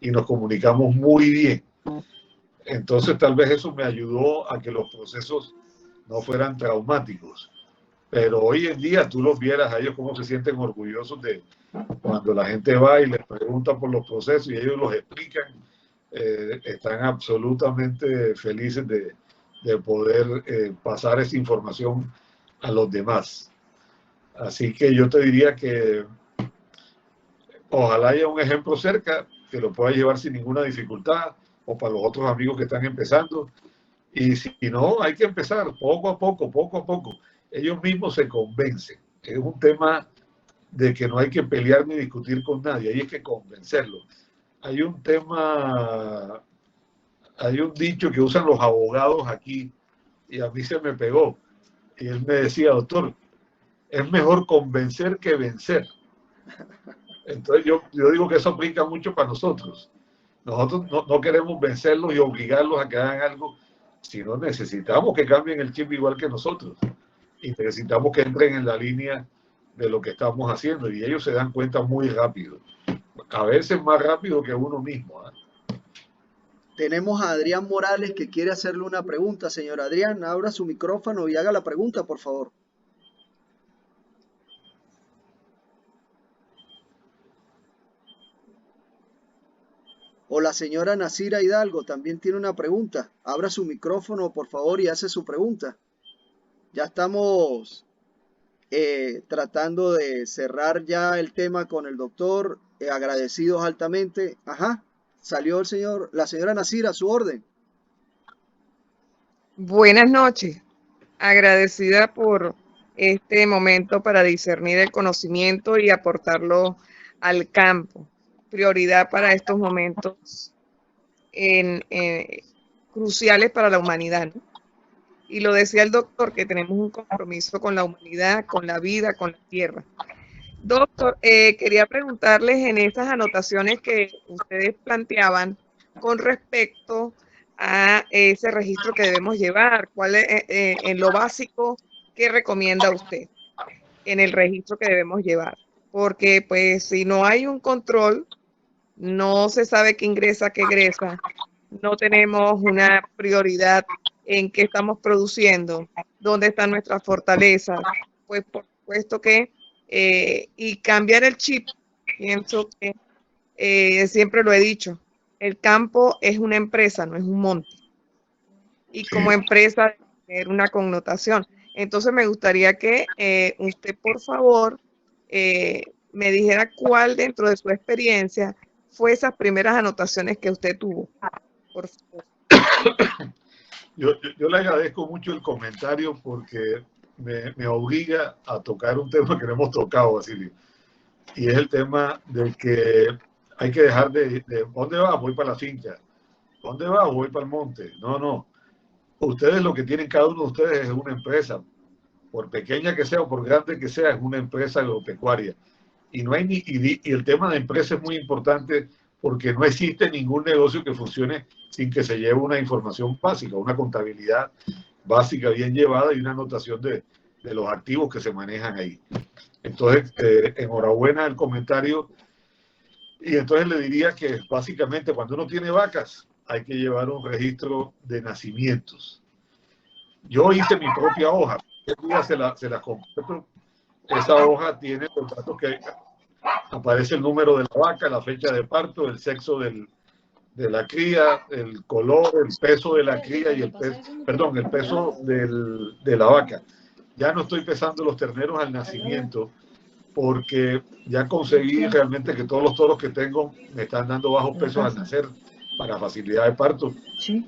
Speaker 2: y nos comunicamos muy bien. Entonces tal vez eso me ayudó a que los procesos no fueran traumáticos. Pero hoy en día tú los vieras a ellos cómo se sienten orgullosos de cuando la gente va y les pregunta por los procesos y ellos los explican, están absolutamente felices de poder pasar esa información a los demás. Así que yo te diría que ojalá haya un ejemplo cerca que lo pueda llevar sin ninguna dificultad, o para los otros amigos que están empezando. Y si no, hay que empezar poco a poco, poco a poco. Ellos mismos se convencen. Es un tema de que no hay que pelear ni discutir con nadie, hay que convencerlos. Hay un tema, hay un dicho que usan los abogados aquí y a mí se me pegó. Y él me decía, doctor, es mejor convencer que vencer. Entonces yo digo que eso aplica mucho para nosotros. Nosotros no queremos vencerlos y obligarlos a que hagan algo, sino necesitamos que cambien el chip igual que nosotros. Y necesitamos que entren en la línea de lo que estamos haciendo. Y ellos se dan cuenta muy rápido. A veces más rápido que uno mismo.
Speaker 1: Tenemos a Adrián Morales que quiere hacerle una pregunta. Señor Adrián, abra su micrófono y haga la pregunta, por favor. O la señora Nasira Hidalgo también tiene una pregunta. Abra su micrófono, por favor, y hace su pregunta. Ya estamos tratando de cerrar ya el tema con el doctor. Agradecidos altamente. Ajá, salió la señora Nasira, a su orden.
Speaker 7: Buenas noches. Agradecida por este momento para discernir el conocimiento y aportarlo al campo. Prioridad para estos momentos cruciales para la humanidad, ¿no? Y lo decía el doctor, que tenemos un compromiso con la humanidad, con la vida, con la tierra. Doctor, quería preguntarles en estas anotaciones que ustedes planteaban con respecto a ese registro que debemos llevar, cuál es en lo básico que recomienda usted en el registro que debemos llevar. Porque pues si no hay un control, no se sabe qué ingresa, qué egresa, no tenemos una prioridad en qué estamos produciendo, dónde están nuestras fortalezas, pues por supuesto que, y cambiar el chip, pienso que siempre lo he dicho, el campo es una empresa, no es un monte. Y como empresa debe tener una connotación. Entonces me gustaría que usted, por favor, me dijera cuál dentro de su experiencia fue esas primeras anotaciones que usted tuvo. Por favor.
Speaker 2: Yo le agradezco mucho el comentario porque me obliga a tocar un tema que no hemos tocado, Basilio. Y es el tema de que hay que dejar de ¿dónde vas? Voy para la finca. ¿Dónde vas? Voy para el monte. No. Ustedes lo que tienen, cada uno de ustedes es una empresa. Por pequeña que sea o por grande que sea, es una empresa agropecuaria. Y no hay y el tema de empresa es muy importante porque no existe ningún negocio que funcione sin que se lleve una información básica, una contabilidad básica bien llevada y una anotación de los activos que se manejan ahí. Entonces, enhorabuena el comentario. Y entonces le diría que básicamente cuando uno tiene vacas hay que llevar un registro de nacimientos. Yo hice mi propia hoja. El día se la compré. Esa hoja tiene los datos que aparece el número de la vaca, la fecha de parto, el sexo de la cría, el color, el peso de la cría y el peso de la vaca. Ya no estoy pesando los terneros al nacimiento porque ya conseguí realmente que todos los toros que tengo me están dando bajos pesos al nacer para facilidad de parto.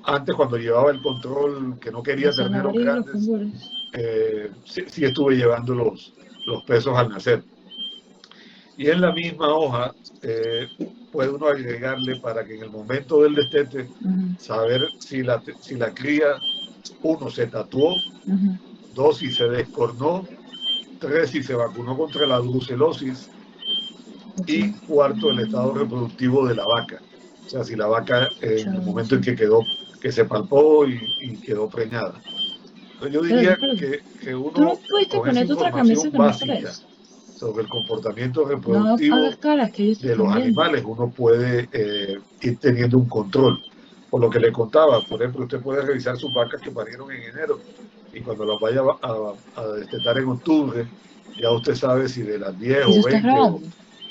Speaker 2: Antes, cuando llevaba el control, que no quería terneros grandes, sí estuve llevando los pesos al nacer. Y en la misma hoja puede uno agregarle para que en el momento del destete saber si la cría, 1, se tatuó, 2, si se descornó, 3, si se vacunó contra la brucelosis, y 4, el estado reproductivo de la vaca. O sea, si la vaca en el momento en que se palpó y quedó preñada. Entonces yo diría que uno con esa información básica sobre el comportamiento reproductivo de los animales, uno puede ir teniendo un control. Por lo que le contaba, por ejemplo, usted puede revisar sus vacas que parieron en enero y cuando las vaya a destetar en octubre, ya usted sabe si de las 10 o 20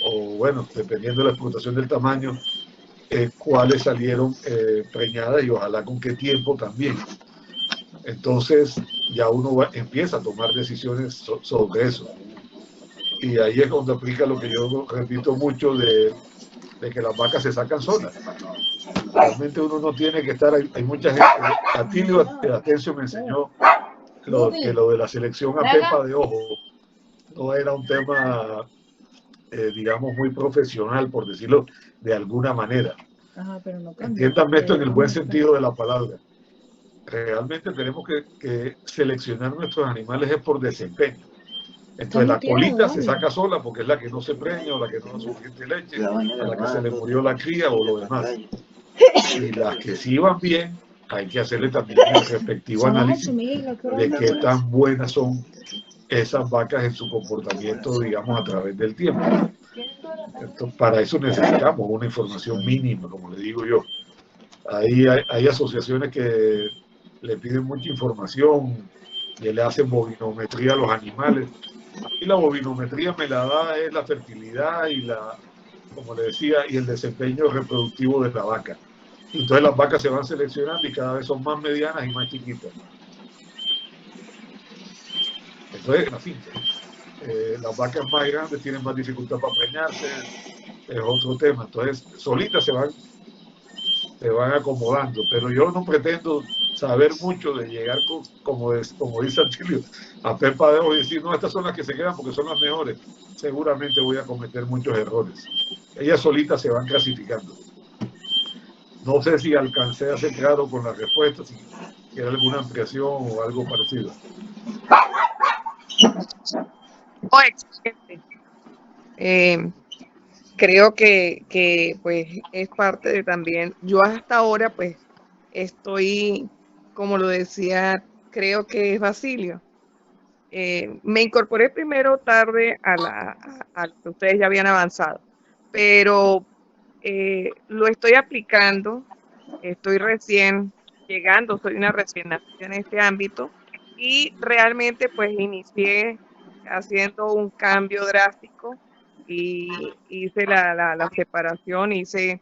Speaker 2: o bueno, dependiendo de la explotación del tamaño, cuáles salieron preñadas y ojalá con qué tiempo también. Entonces ya uno empieza a tomar decisiones sobre eso. Y ahí es donde aplica lo que yo repito mucho de que las vacas se sacan solas. Realmente uno no tiene que estar, hay mucha gente, Atilio Atencio me enseñó que lo de la selección a pepa de ojo no era un tema, digamos, muy profesional, por decirlo de alguna manera. Entiéndanme esto en el buen sentido de la palabra. Realmente tenemos que seleccionar nuestros animales es por desempeño. Entonces la colita se saca sola porque es la que no se preña o la que no da suficiente leche, a la que se le murió la cría o lo demás. Y las que sí van bien, hay que hacerle también el respectivo análisis de qué tan buenas son esas vacas en su comportamiento, digamos, a través del tiempo. Entonces, para eso necesitamos una información mínima, como le digo yo. Hay asociaciones que le piden mucha información, que le hacen bovinometría a los animales. Y la bovinometría me la da es la fertilidad y como le decía, y el desempeño reproductivo de la vaca. Y entonces las vacas se van seleccionando y cada vez son más medianas y más chiquitas. Entonces, así, las vacas más grandes tienen más dificultad para preñarse, es otro tema. Entonces, solitas se van acomodando, pero yo no pretendo saber mucho de llegar, como dice Atilio, a pepa de ojo y decir, no, estas son las que se quedan porque son las mejores. Seguramente voy a cometer muchos errores. Ellas solitas se van clasificando. No sé si alcancé a ser claro con la respuesta, si quiere alguna ampliación o algo parecido.
Speaker 7: Oh, excelente. Creo que pues es parte de también, yo hasta ahora pues estoy, como lo decía, creo que es Basilio. Me incorporé primero tarde a lo que ustedes ya habían avanzado, pero lo estoy aplicando, estoy recién llegando, soy una recién nacida en este ámbito y realmente pues inicié haciendo un cambio drástico y hice la separación, hice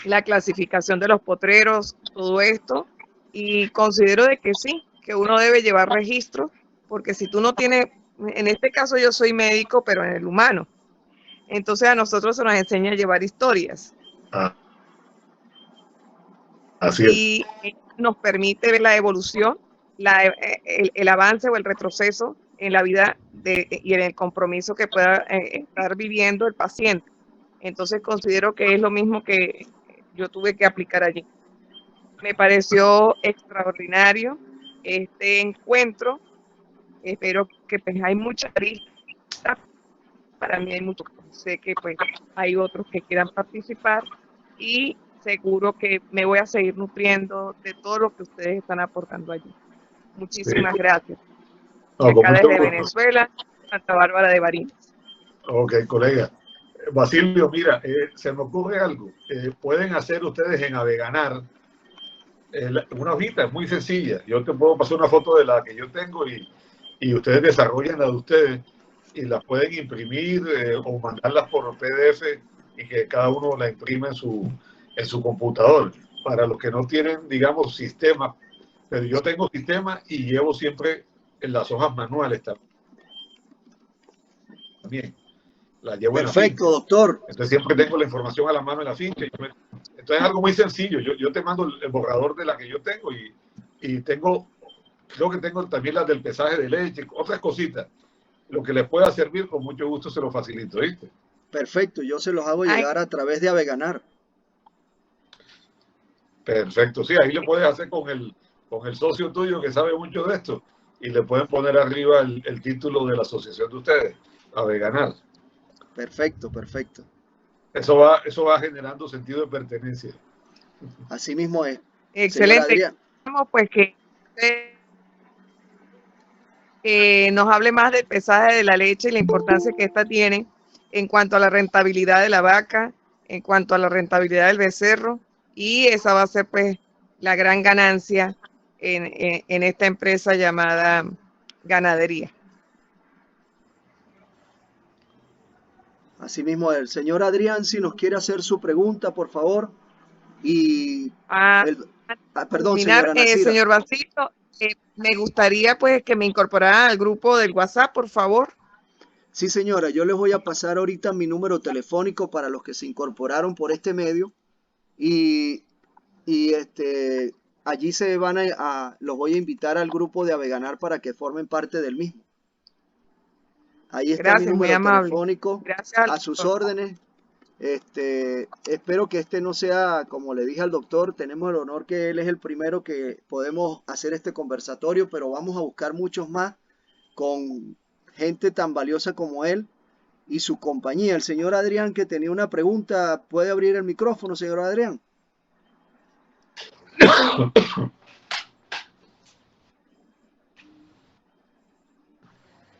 Speaker 7: la clasificación de los potreros, todo esto, y considero de que sí, que uno debe llevar registro, porque si tú no tienes, en este caso yo soy médico, pero en el humano, entonces a nosotros se nos enseña a llevar historias.
Speaker 2: Así es.
Speaker 7: Y nos permite ver la evolución, el avance o el retroceso en la vida y en el compromiso que pueda estar viviendo el paciente. Entonces considero que es lo mismo que yo tuve que aplicar allí. Me pareció extraordinario este encuentro. Espero que pues, hay mucha risa. Para mí hay mucho. Sé que pues hay otros que quieran participar y seguro que me voy a seguir nutriendo de todo lo que ustedes están aportando allí. Muchísimas gracias.
Speaker 2: No,
Speaker 7: Acá desde Venezuela, Santa Bárbara de Barinas.
Speaker 2: Ok, colega. Basilio, mira, se me ocurre algo. Pueden hacer ustedes en Aveganar una hojita muy sencilla. Yo te puedo pasar una foto de la que yo tengo y ustedes desarrollan la de ustedes y las pueden imprimir o mandarlas por PDF y que cada uno la imprima en su computador. Para los que no tienen, digamos, sistema, pero yo tengo sistema y llevo siempre en las hojas manuales también. Las llevo en la finca.
Speaker 1: Perfecto, doctor.
Speaker 2: Entonces siempre tengo la información a la mano en la finca. Entonces es algo muy sencillo. Yo te mando el borrador de la que yo tengo y tengo, creo que tengo también las del pesaje de leche, otras cositas. Lo que les pueda servir, con mucho gusto se lo facilito, ¿viste?
Speaker 1: Perfecto, yo se los hago
Speaker 7: Ay,
Speaker 1: llegar a través de Aveganar.
Speaker 2: Perfecto, sí, ahí le puedes hacer con el socio tuyo que sabe mucho de esto y le pueden poner arriba el título de la asociación de ustedes, Aveganar.
Speaker 1: Perfecto, perfecto.
Speaker 2: Eso va generando sentido de pertenencia.
Speaker 1: Así mismo es. Señor
Speaker 7: excelente.
Speaker 1: Adrián,
Speaker 7: Queremos, pues que nos hable más del pesaje de la leche y la importancia que ésta tiene en cuanto a la rentabilidad de la vaca, en cuanto a la rentabilidad del becerro, y esa va a ser pues la gran ganancia en esta empresa llamada ganadería.
Speaker 1: así mismo es. Señor Adrián, si nos quiere hacer su pregunta, por favor. Y perdón, señora Nacira.
Speaker 7: Señor Basilio, me gustaría pues que me incorporara al grupo del WhatsApp, por favor.
Speaker 1: Sí, señora, yo les voy a pasar ahorita mi número telefónico para los que se incorporaron por este medio y allí se van los voy a invitar al grupo de Aveganar para que formen parte del mismo. Ahí está mi
Speaker 7: Gracias, muy
Speaker 1: número
Speaker 7: amable.
Speaker 1: telefónico,
Speaker 7: Gracias
Speaker 1: a sus órdenes. Espero que este no sea, como le dije al doctor, tenemos el honor que él es el primero que podemos hacer este conversatorio, pero vamos a buscar muchos más con gente tan valiosa como él y su compañía. El señor Adrián, que tenía una pregunta, ¿puede abrir el micrófono, señor Adrián?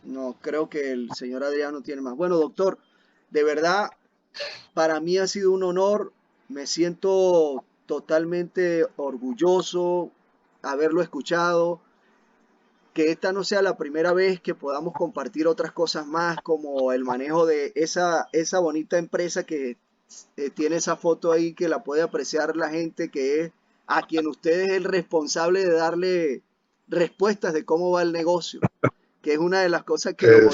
Speaker 1: No, creo que el señor Adrián no tiene más. Bueno, doctor, de verdad, para mí ha sido un honor. Me siento totalmente orgulloso haberlo escuchado. Que esta no sea la primera vez que podamos compartir otras cosas más, como el manejo de esa bonita empresa que tiene esa foto ahí, que la puede apreciar la gente, que es a quien usted es el responsable de darle respuestas de cómo va el negocio, que es una de las cosas que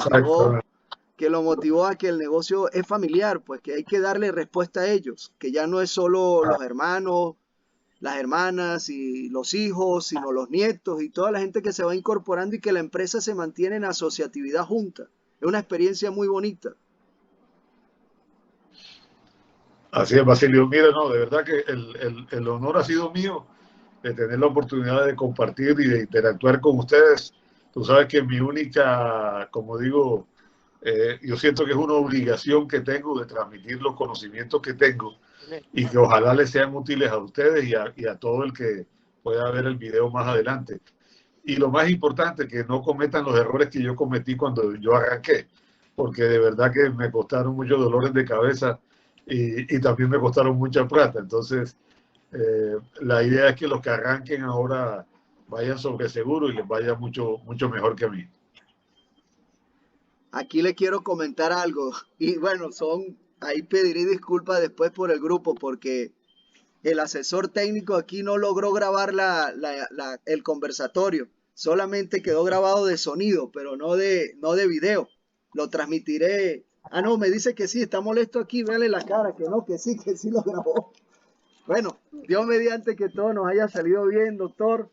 Speaker 1: lo motivó a que el negocio es familiar, pues que hay que darle respuesta a ellos, que ya no es solo los hermanos, las hermanas y los hijos, sino los nietos y toda la gente que se va incorporando y que la empresa se mantiene en asociatividad junta. Es una experiencia muy bonita.
Speaker 2: Así es, Basilio. Mira, no, de verdad que el honor ha sido mío de tener la oportunidad de compartir y de interactuar con ustedes. Tú sabes que mi única, como digo, yo siento que es una obligación que tengo de transmitir los conocimientos que tengo y que ojalá les sean útiles a ustedes y a todo el que pueda ver el video más adelante. Y lo más importante, que no cometan los errores que yo cometí cuando yo arranqué, porque de verdad que me costaron muchos dolores de cabeza y también me costaron mucha plata. Entonces, la idea es que los que arranquen ahora vayan sobre seguro y les vaya mucho, mucho mejor que a mí.
Speaker 1: Aquí le quiero comentar algo y bueno, ahí pediré disculpas después por el grupo porque el asesor técnico aquí no logró grabar el conversatorio, solamente quedó grabado de sonido, pero no de video. Lo transmitiré. Ah, no, me dice que sí, está molesto aquí, véale la cara, que sí lo grabó. Bueno, Dios mediante que todo nos haya salido bien, doctor,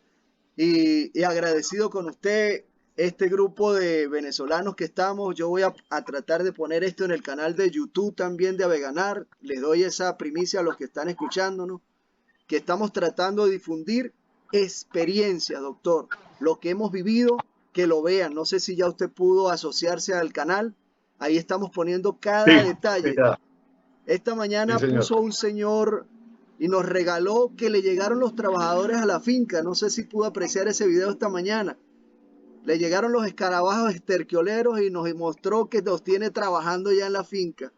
Speaker 1: y agradecido con usted, este grupo de venezolanos que estamos. Yo voy a tratar de poner esto en el canal de YouTube también de Aveganar. Les doy esa primicia a los que están escuchándonos, que estamos tratando de difundir experiencia, doctor. Lo que hemos vivido, que lo vean. No sé si ya usted pudo asociarse al canal. Ahí estamos poniendo cada detalle.
Speaker 2: Sí,
Speaker 1: Esta mañana
Speaker 2: sí,
Speaker 1: puso un señor y nos regaló que le llegaron los trabajadores a la finca. No sé si pudo apreciar ese video esta mañana. Le llegaron los escarabajos esterquioleros y nos mostró que los tiene trabajando ya en la finca.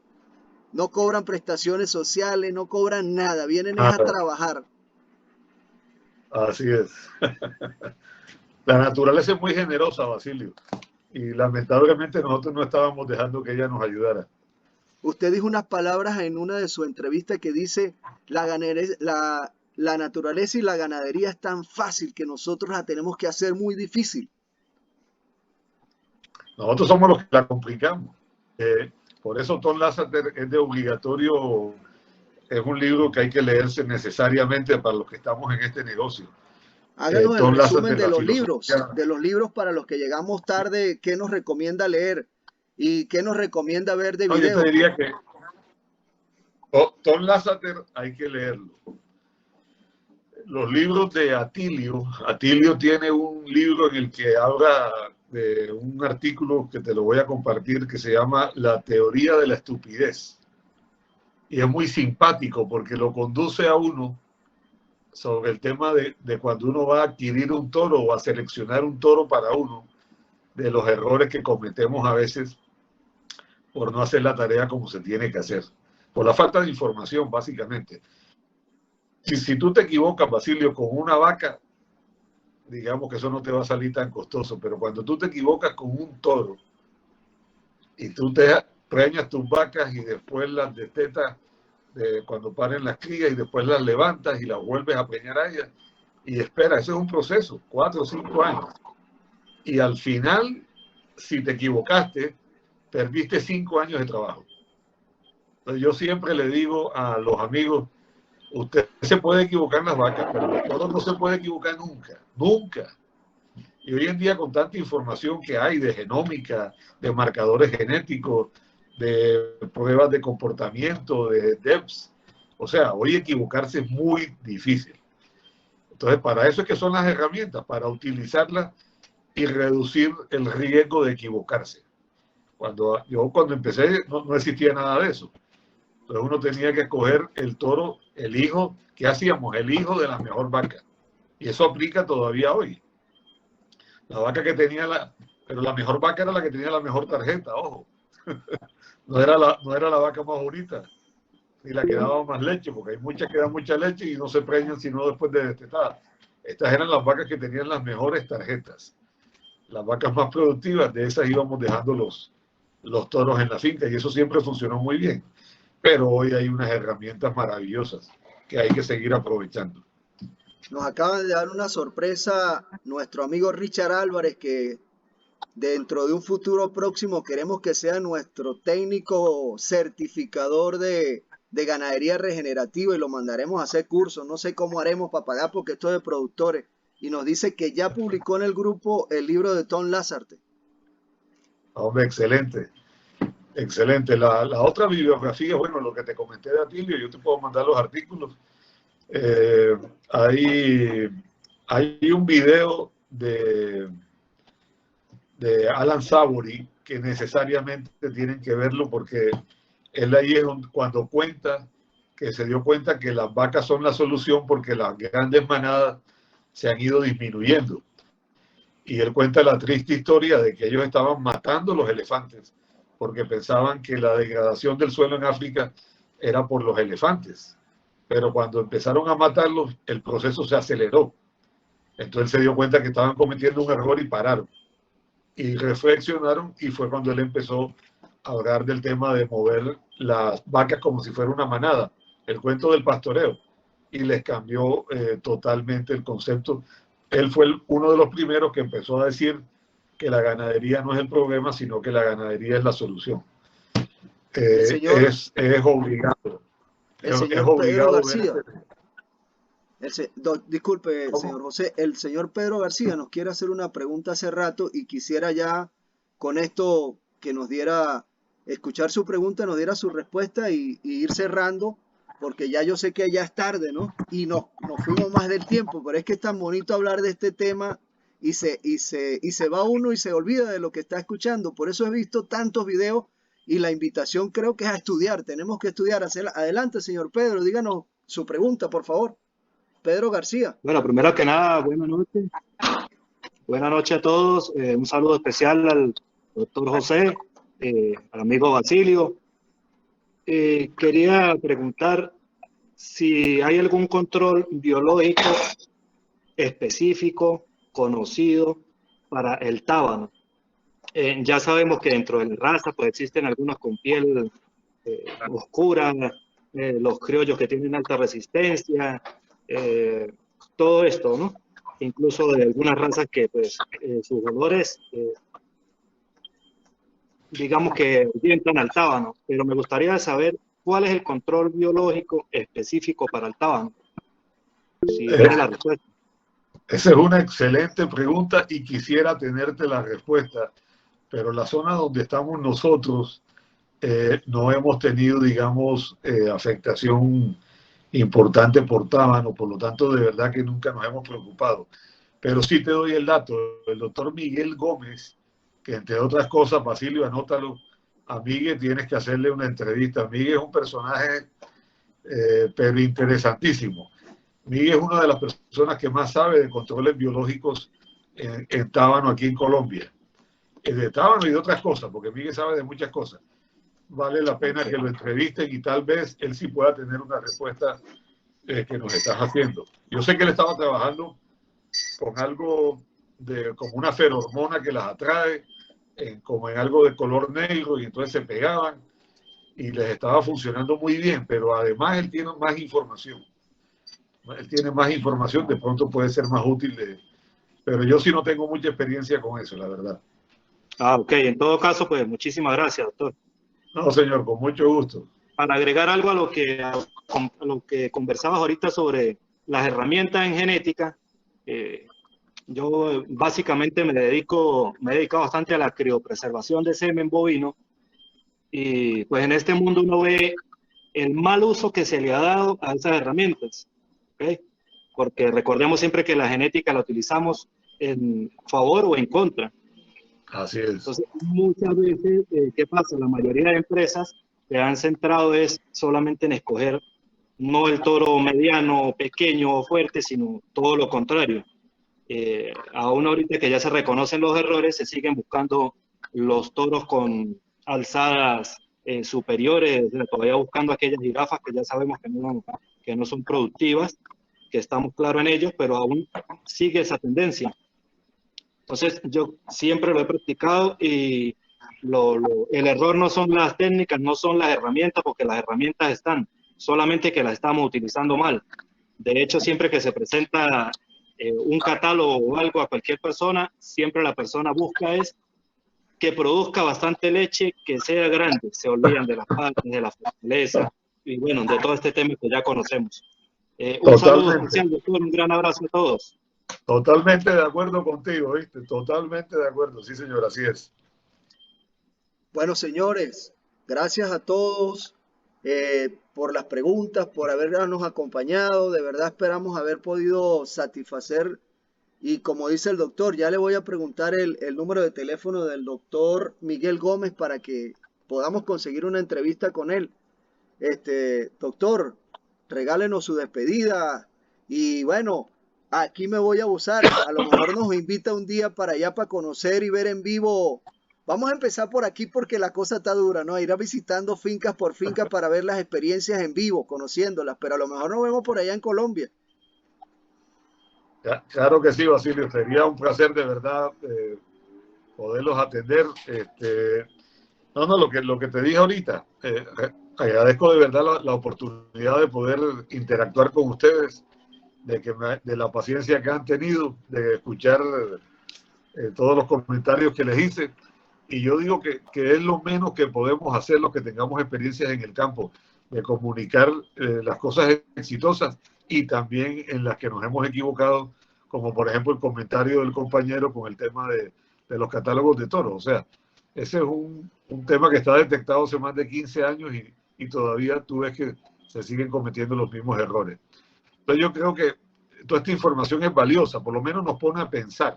Speaker 1: No cobran prestaciones sociales, no cobran nada, vienen a trabajar.
Speaker 2: Así es. La naturaleza es muy generosa, Basilio. y lamentablemente nosotros no estábamos dejando que ella nos ayudara.
Speaker 1: Usted dijo unas palabras en una de sus entrevistas que dice, la naturaleza y la ganadería es tan fácil que nosotros la tenemos que hacer muy difícil.
Speaker 2: Nosotros somos los que la complicamos. Por eso Tom Lasseter es de obligatorio, es un libro que hay que leerse necesariamente para los que estamos en este negocio.
Speaker 1: Háganos el
Speaker 2: Tom
Speaker 1: resumen
Speaker 2: Lasseter,
Speaker 1: de
Speaker 2: la
Speaker 1: los libros para los que llegamos tarde, ¿qué nos recomienda leer y qué nos recomienda ver de
Speaker 2: No, yo
Speaker 1: video?
Speaker 2: te diría que Tom Lasseter hay que leerlo. Los libros de Atilio tiene un libro en el que habla de un artículo que te lo voy a compartir que se llama La teoría de la estupidez. Y es muy simpático porque lo conduce a uno sobre el tema de cuando uno va a adquirir un toro o a seleccionar un toro para uno, de los errores que cometemos a veces por no hacer la tarea como se tiene que hacer, por la falta de información, básicamente. Si tú te equivocas, Basilio, con una vaca, digamos que eso no te va a salir tan costoso, pero cuando tú te equivocas con un toro y tú te preñas tus vacas y después las destetas cuando paren las crías y después las levantas y las vuelves a preñar a ellas y espera, eso es un proceso, 4 o 5 años. Y al final, si te equivocaste, perdiste 5 años de trabajo. Entonces yo siempre le digo a los amigos, usted se puede equivocar en las vacas, pero los toros no se puede equivocar nunca, nunca. Y hoy en día con tanta información que hay de genómica, de marcadores genéticos, de pruebas de comportamiento, de DEPS, o sea, hoy equivocarse es muy difícil. Entonces, para eso es que son las herramientas, para utilizarlas y reducir el riesgo de equivocarse. Cuando empecé no existía nada de eso. Entonces uno tenía que escoger el toro, el hijo, ¿qué hacíamos? El hijo de la mejor vaca. Y eso aplica todavía hoy. La vaca que tenía pero la mejor vaca era la que tenía la mejor tarjeta, ojo. No era la vaca más bonita, ni la que daba más leche, porque hay muchas que dan mucha leche y no se preñan sino después de destetar. Estas eran las vacas que tenían las mejores tarjetas. Las vacas más productivas, de esas íbamos dejando los toros en la finca y eso siempre funcionó muy bien. Pero hoy hay unas herramientas maravillosas que hay que seguir aprovechando.
Speaker 1: Nos acaba de dar una sorpresa nuestro amigo Richard Álvarez, que dentro de un futuro próximo queremos que sea nuestro técnico certificador de ganadería regenerativa y lo mandaremos a hacer cursos. No sé cómo haremos para pagar porque esto es de productores. Y nos dice que ya publicó en el grupo el libro de Tom Lasseter.
Speaker 2: Hombre, excelente. Excelente. La otra bibliografía, bueno, lo que te comenté de Atilio, yo te puedo mandar los artículos. Hay un video de Alan Savory que necesariamente tienen que verlo porque él ahí es cuando cuenta que se dio cuenta que las vacas son la solución porque las grandes manadas se han ido disminuyendo. Y él cuenta la triste historia de que ellos estaban matando los elefantes porque pensaban que la degradación del suelo en África era por los elefantes. Pero cuando empezaron a matarlos, el proceso se aceleró. Entonces se dio cuenta que estaban cometiendo un error y pararon. Y reflexionaron y fue cuando él empezó a hablar del tema de mover las vacas como si fuera una manada, el cuento del pastoreo. Y les cambió totalmente el concepto. Él fue uno de los primeros que empezó a decir que la ganadería no es el problema, sino que la ganadería es la solución. Es obligado.
Speaker 1: El señor Pedro García. Disculpe,
Speaker 2: ¿Cómo?
Speaker 1: señor José, el señor Pedro García nos quiere hacer una pregunta hace rato y quisiera ya con esto que nos diera, escuchar su pregunta, nos diera su respuesta y ir cerrando, porque ya yo sé que ya es tarde, ¿no? Y nos fuimos más del tiempo, pero es que es tan bonito hablar de este tema y se va uno y se olvida de lo que está escuchando. Por eso he visto tantos videos y la invitación creo que es a estudiar. Tenemos que estudiar. Adelante, señor Pedro, díganos su pregunta, por favor. Pedro García.
Speaker 8: Bueno, primero que nada, buenas noches. Buenas noches a todos. Un saludo especial al doctor José, al amigo Basilio. Quería preguntar si hay algún control biológico específico, conocido para el tábano. Ya sabemos que dentro de la raza pues existen algunos con piel oscura, los criollos que tienen alta resistencia, todo esto, ¿no? Incluso de algunas razas que pues sus olores, digamos que orientan al tábano, pero me gustaría saber cuál es el control biológico específico para el tábano, si tiene la respuesta.
Speaker 2: Esa es una excelente pregunta y quisiera tenerte la respuesta, pero la zona donde estamos nosotros no hemos tenido, digamos, afectación importante por tábano, por lo tanto, de verdad que nunca nos hemos preocupado. Pero sí te doy el dato, el doctor Miguel Gómez, que entre otras cosas, Basilio, anótalo, a Miguel tienes que hacerle una entrevista. Miguel es un personaje, pero interesantísimo. Miguel es una de las personas que más sabe de controles biológicos en tábano aquí en Colombia. De tábano y de otras cosas, porque Miguel sabe de muchas cosas. Vale la pena que lo entrevisten y tal vez él sí pueda tener una respuesta que nos estás haciendo. Yo sé que él estaba trabajando con algo como una feromona que las atrae, como en algo de color negro, y entonces se pegaban y les estaba funcionando muy bien, pero además él tiene más información. Él tiene más información, de pronto puede ser más útil, pero yo sí no tengo mucha experiencia con eso, la verdad.
Speaker 8: Ah, ok, en todo caso, pues muchísimas gracias, doctor.
Speaker 2: No, señor, con mucho gusto.
Speaker 8: Para agregar algo a lo que conversabas ahorita sobre las herramientas en genética, yo básicamente me he dedicado bastante a la criopreservación de semen bovino, y pues en este mundo uno ve el mal uso que se le ha dado a esas herramientas, ¿okay? Porque recordemos siempre que la genética la utilizamos en favor o en contra.
Speaker 2: Así es.
Speaker 8: Entonces, muchas veces, ¿qué pasa? La mayoría de empresas se han centrado solamente en escoger no el toro mediano, pequeño o fuerte, sino todo lo contrario. Aún ahorita que ya se reconocen los errores, se siguen buscando los toros con alzadas superiores, todavía buscando aquellas jirafas que ya sabemos que no son productivas, que estamos claros en ellos, pero aún sigue esa tendencia. Entonces, yo siempre lo he practicado y el error no son las técnicas, no son las herramientas, porque las herramientas están, solamente que las estamos utilizando mal. De hecho, siempre que se presenta un catálogo o algo a cualquier persona, siempre la persona busca que produzca bastante leche, que sea grande. Se olvidan de las partes, de la fortaleza y bueno, de todo este tema que ya conocemos. Un saludo especial, doctor, un gran abrazo a todos.
Speaker 2: Totalmente de acuerdo contigo, ¿viste? Totalmente de acuerdo, sí, señor, así es.
Speaker 1: Bueno, señores, gracias a todos por las preguntas, por habernos acompañado. De verdad esperamos haber podido satisfacer. Y como dice el doctor, ya le voy a preguntar el número de teléfono del doctor Miguel Gómez para que podamos conseguir una entrevista con él. Doctor, regálenos su despedida. Y bueno, aquí me voy a abusar. A lo mejor nos invita un día para allá para conocer y ver en vivo. Vamos a empezar por aquí porque la cosa está dura, ¿no? Ir a visitando fincas por fincas para ver las experiencias en vivo, conociéndolas. Pero a lo mejor nos vemos por allá en Colombia.
Speaker 2: Claro que sí, Basilio. Sería un placer de verdad poderlos atender. Lo que te dije ahorita. Agradezco de verdad la oportunidad de poder interactuar con ustedes, de la paciencia que han tenido, de escuchar todos los comentarios que les hice. Y yo digo que es lo menos que podemos hacer los que tengamos experiencias en el campo, de comunicar las cosas exitosas y también en las que nos hemos equivocado, como por ejemplo el comentario del compañero con el tema de los catálogos de toros. O sea, ese es un tema que está detectado hace más de 15 años y todavía tú ves que se siguen cometiendo los mismos errores. Entonces yo creo que toda esta información es valiosa, por lo menos nos pone a pensar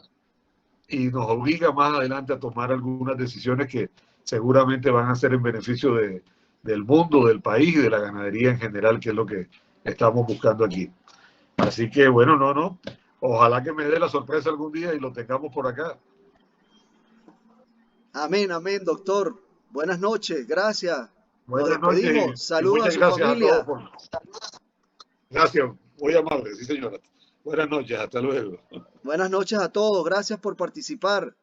Speaker 2: y nos obliga más adelante a tomar algunas decisiones que seguramente van a ser en beneficio del mundo, del país y de la ganadería en general, que es lo que estamos buscando aquí. Así que bueno, ojalá que me dé la sorpresa algún día y lo tengamos por acá.
Speaker 1: Amén, amén, doctor. Buenas noches, gracias.
Speaker 2: Buenas
Speaker 1: Nos despedimos.
Speaker 2: noches.
Speaker 1: Saludos a su
Speaker 2: gracias
Speaker 1: familia.
Speaker 2: a todos. Gracias, muy amable, sí señora. Buenas noches, hasta luego.
Speaker 1: Buenas noches a todos, gracias por participar.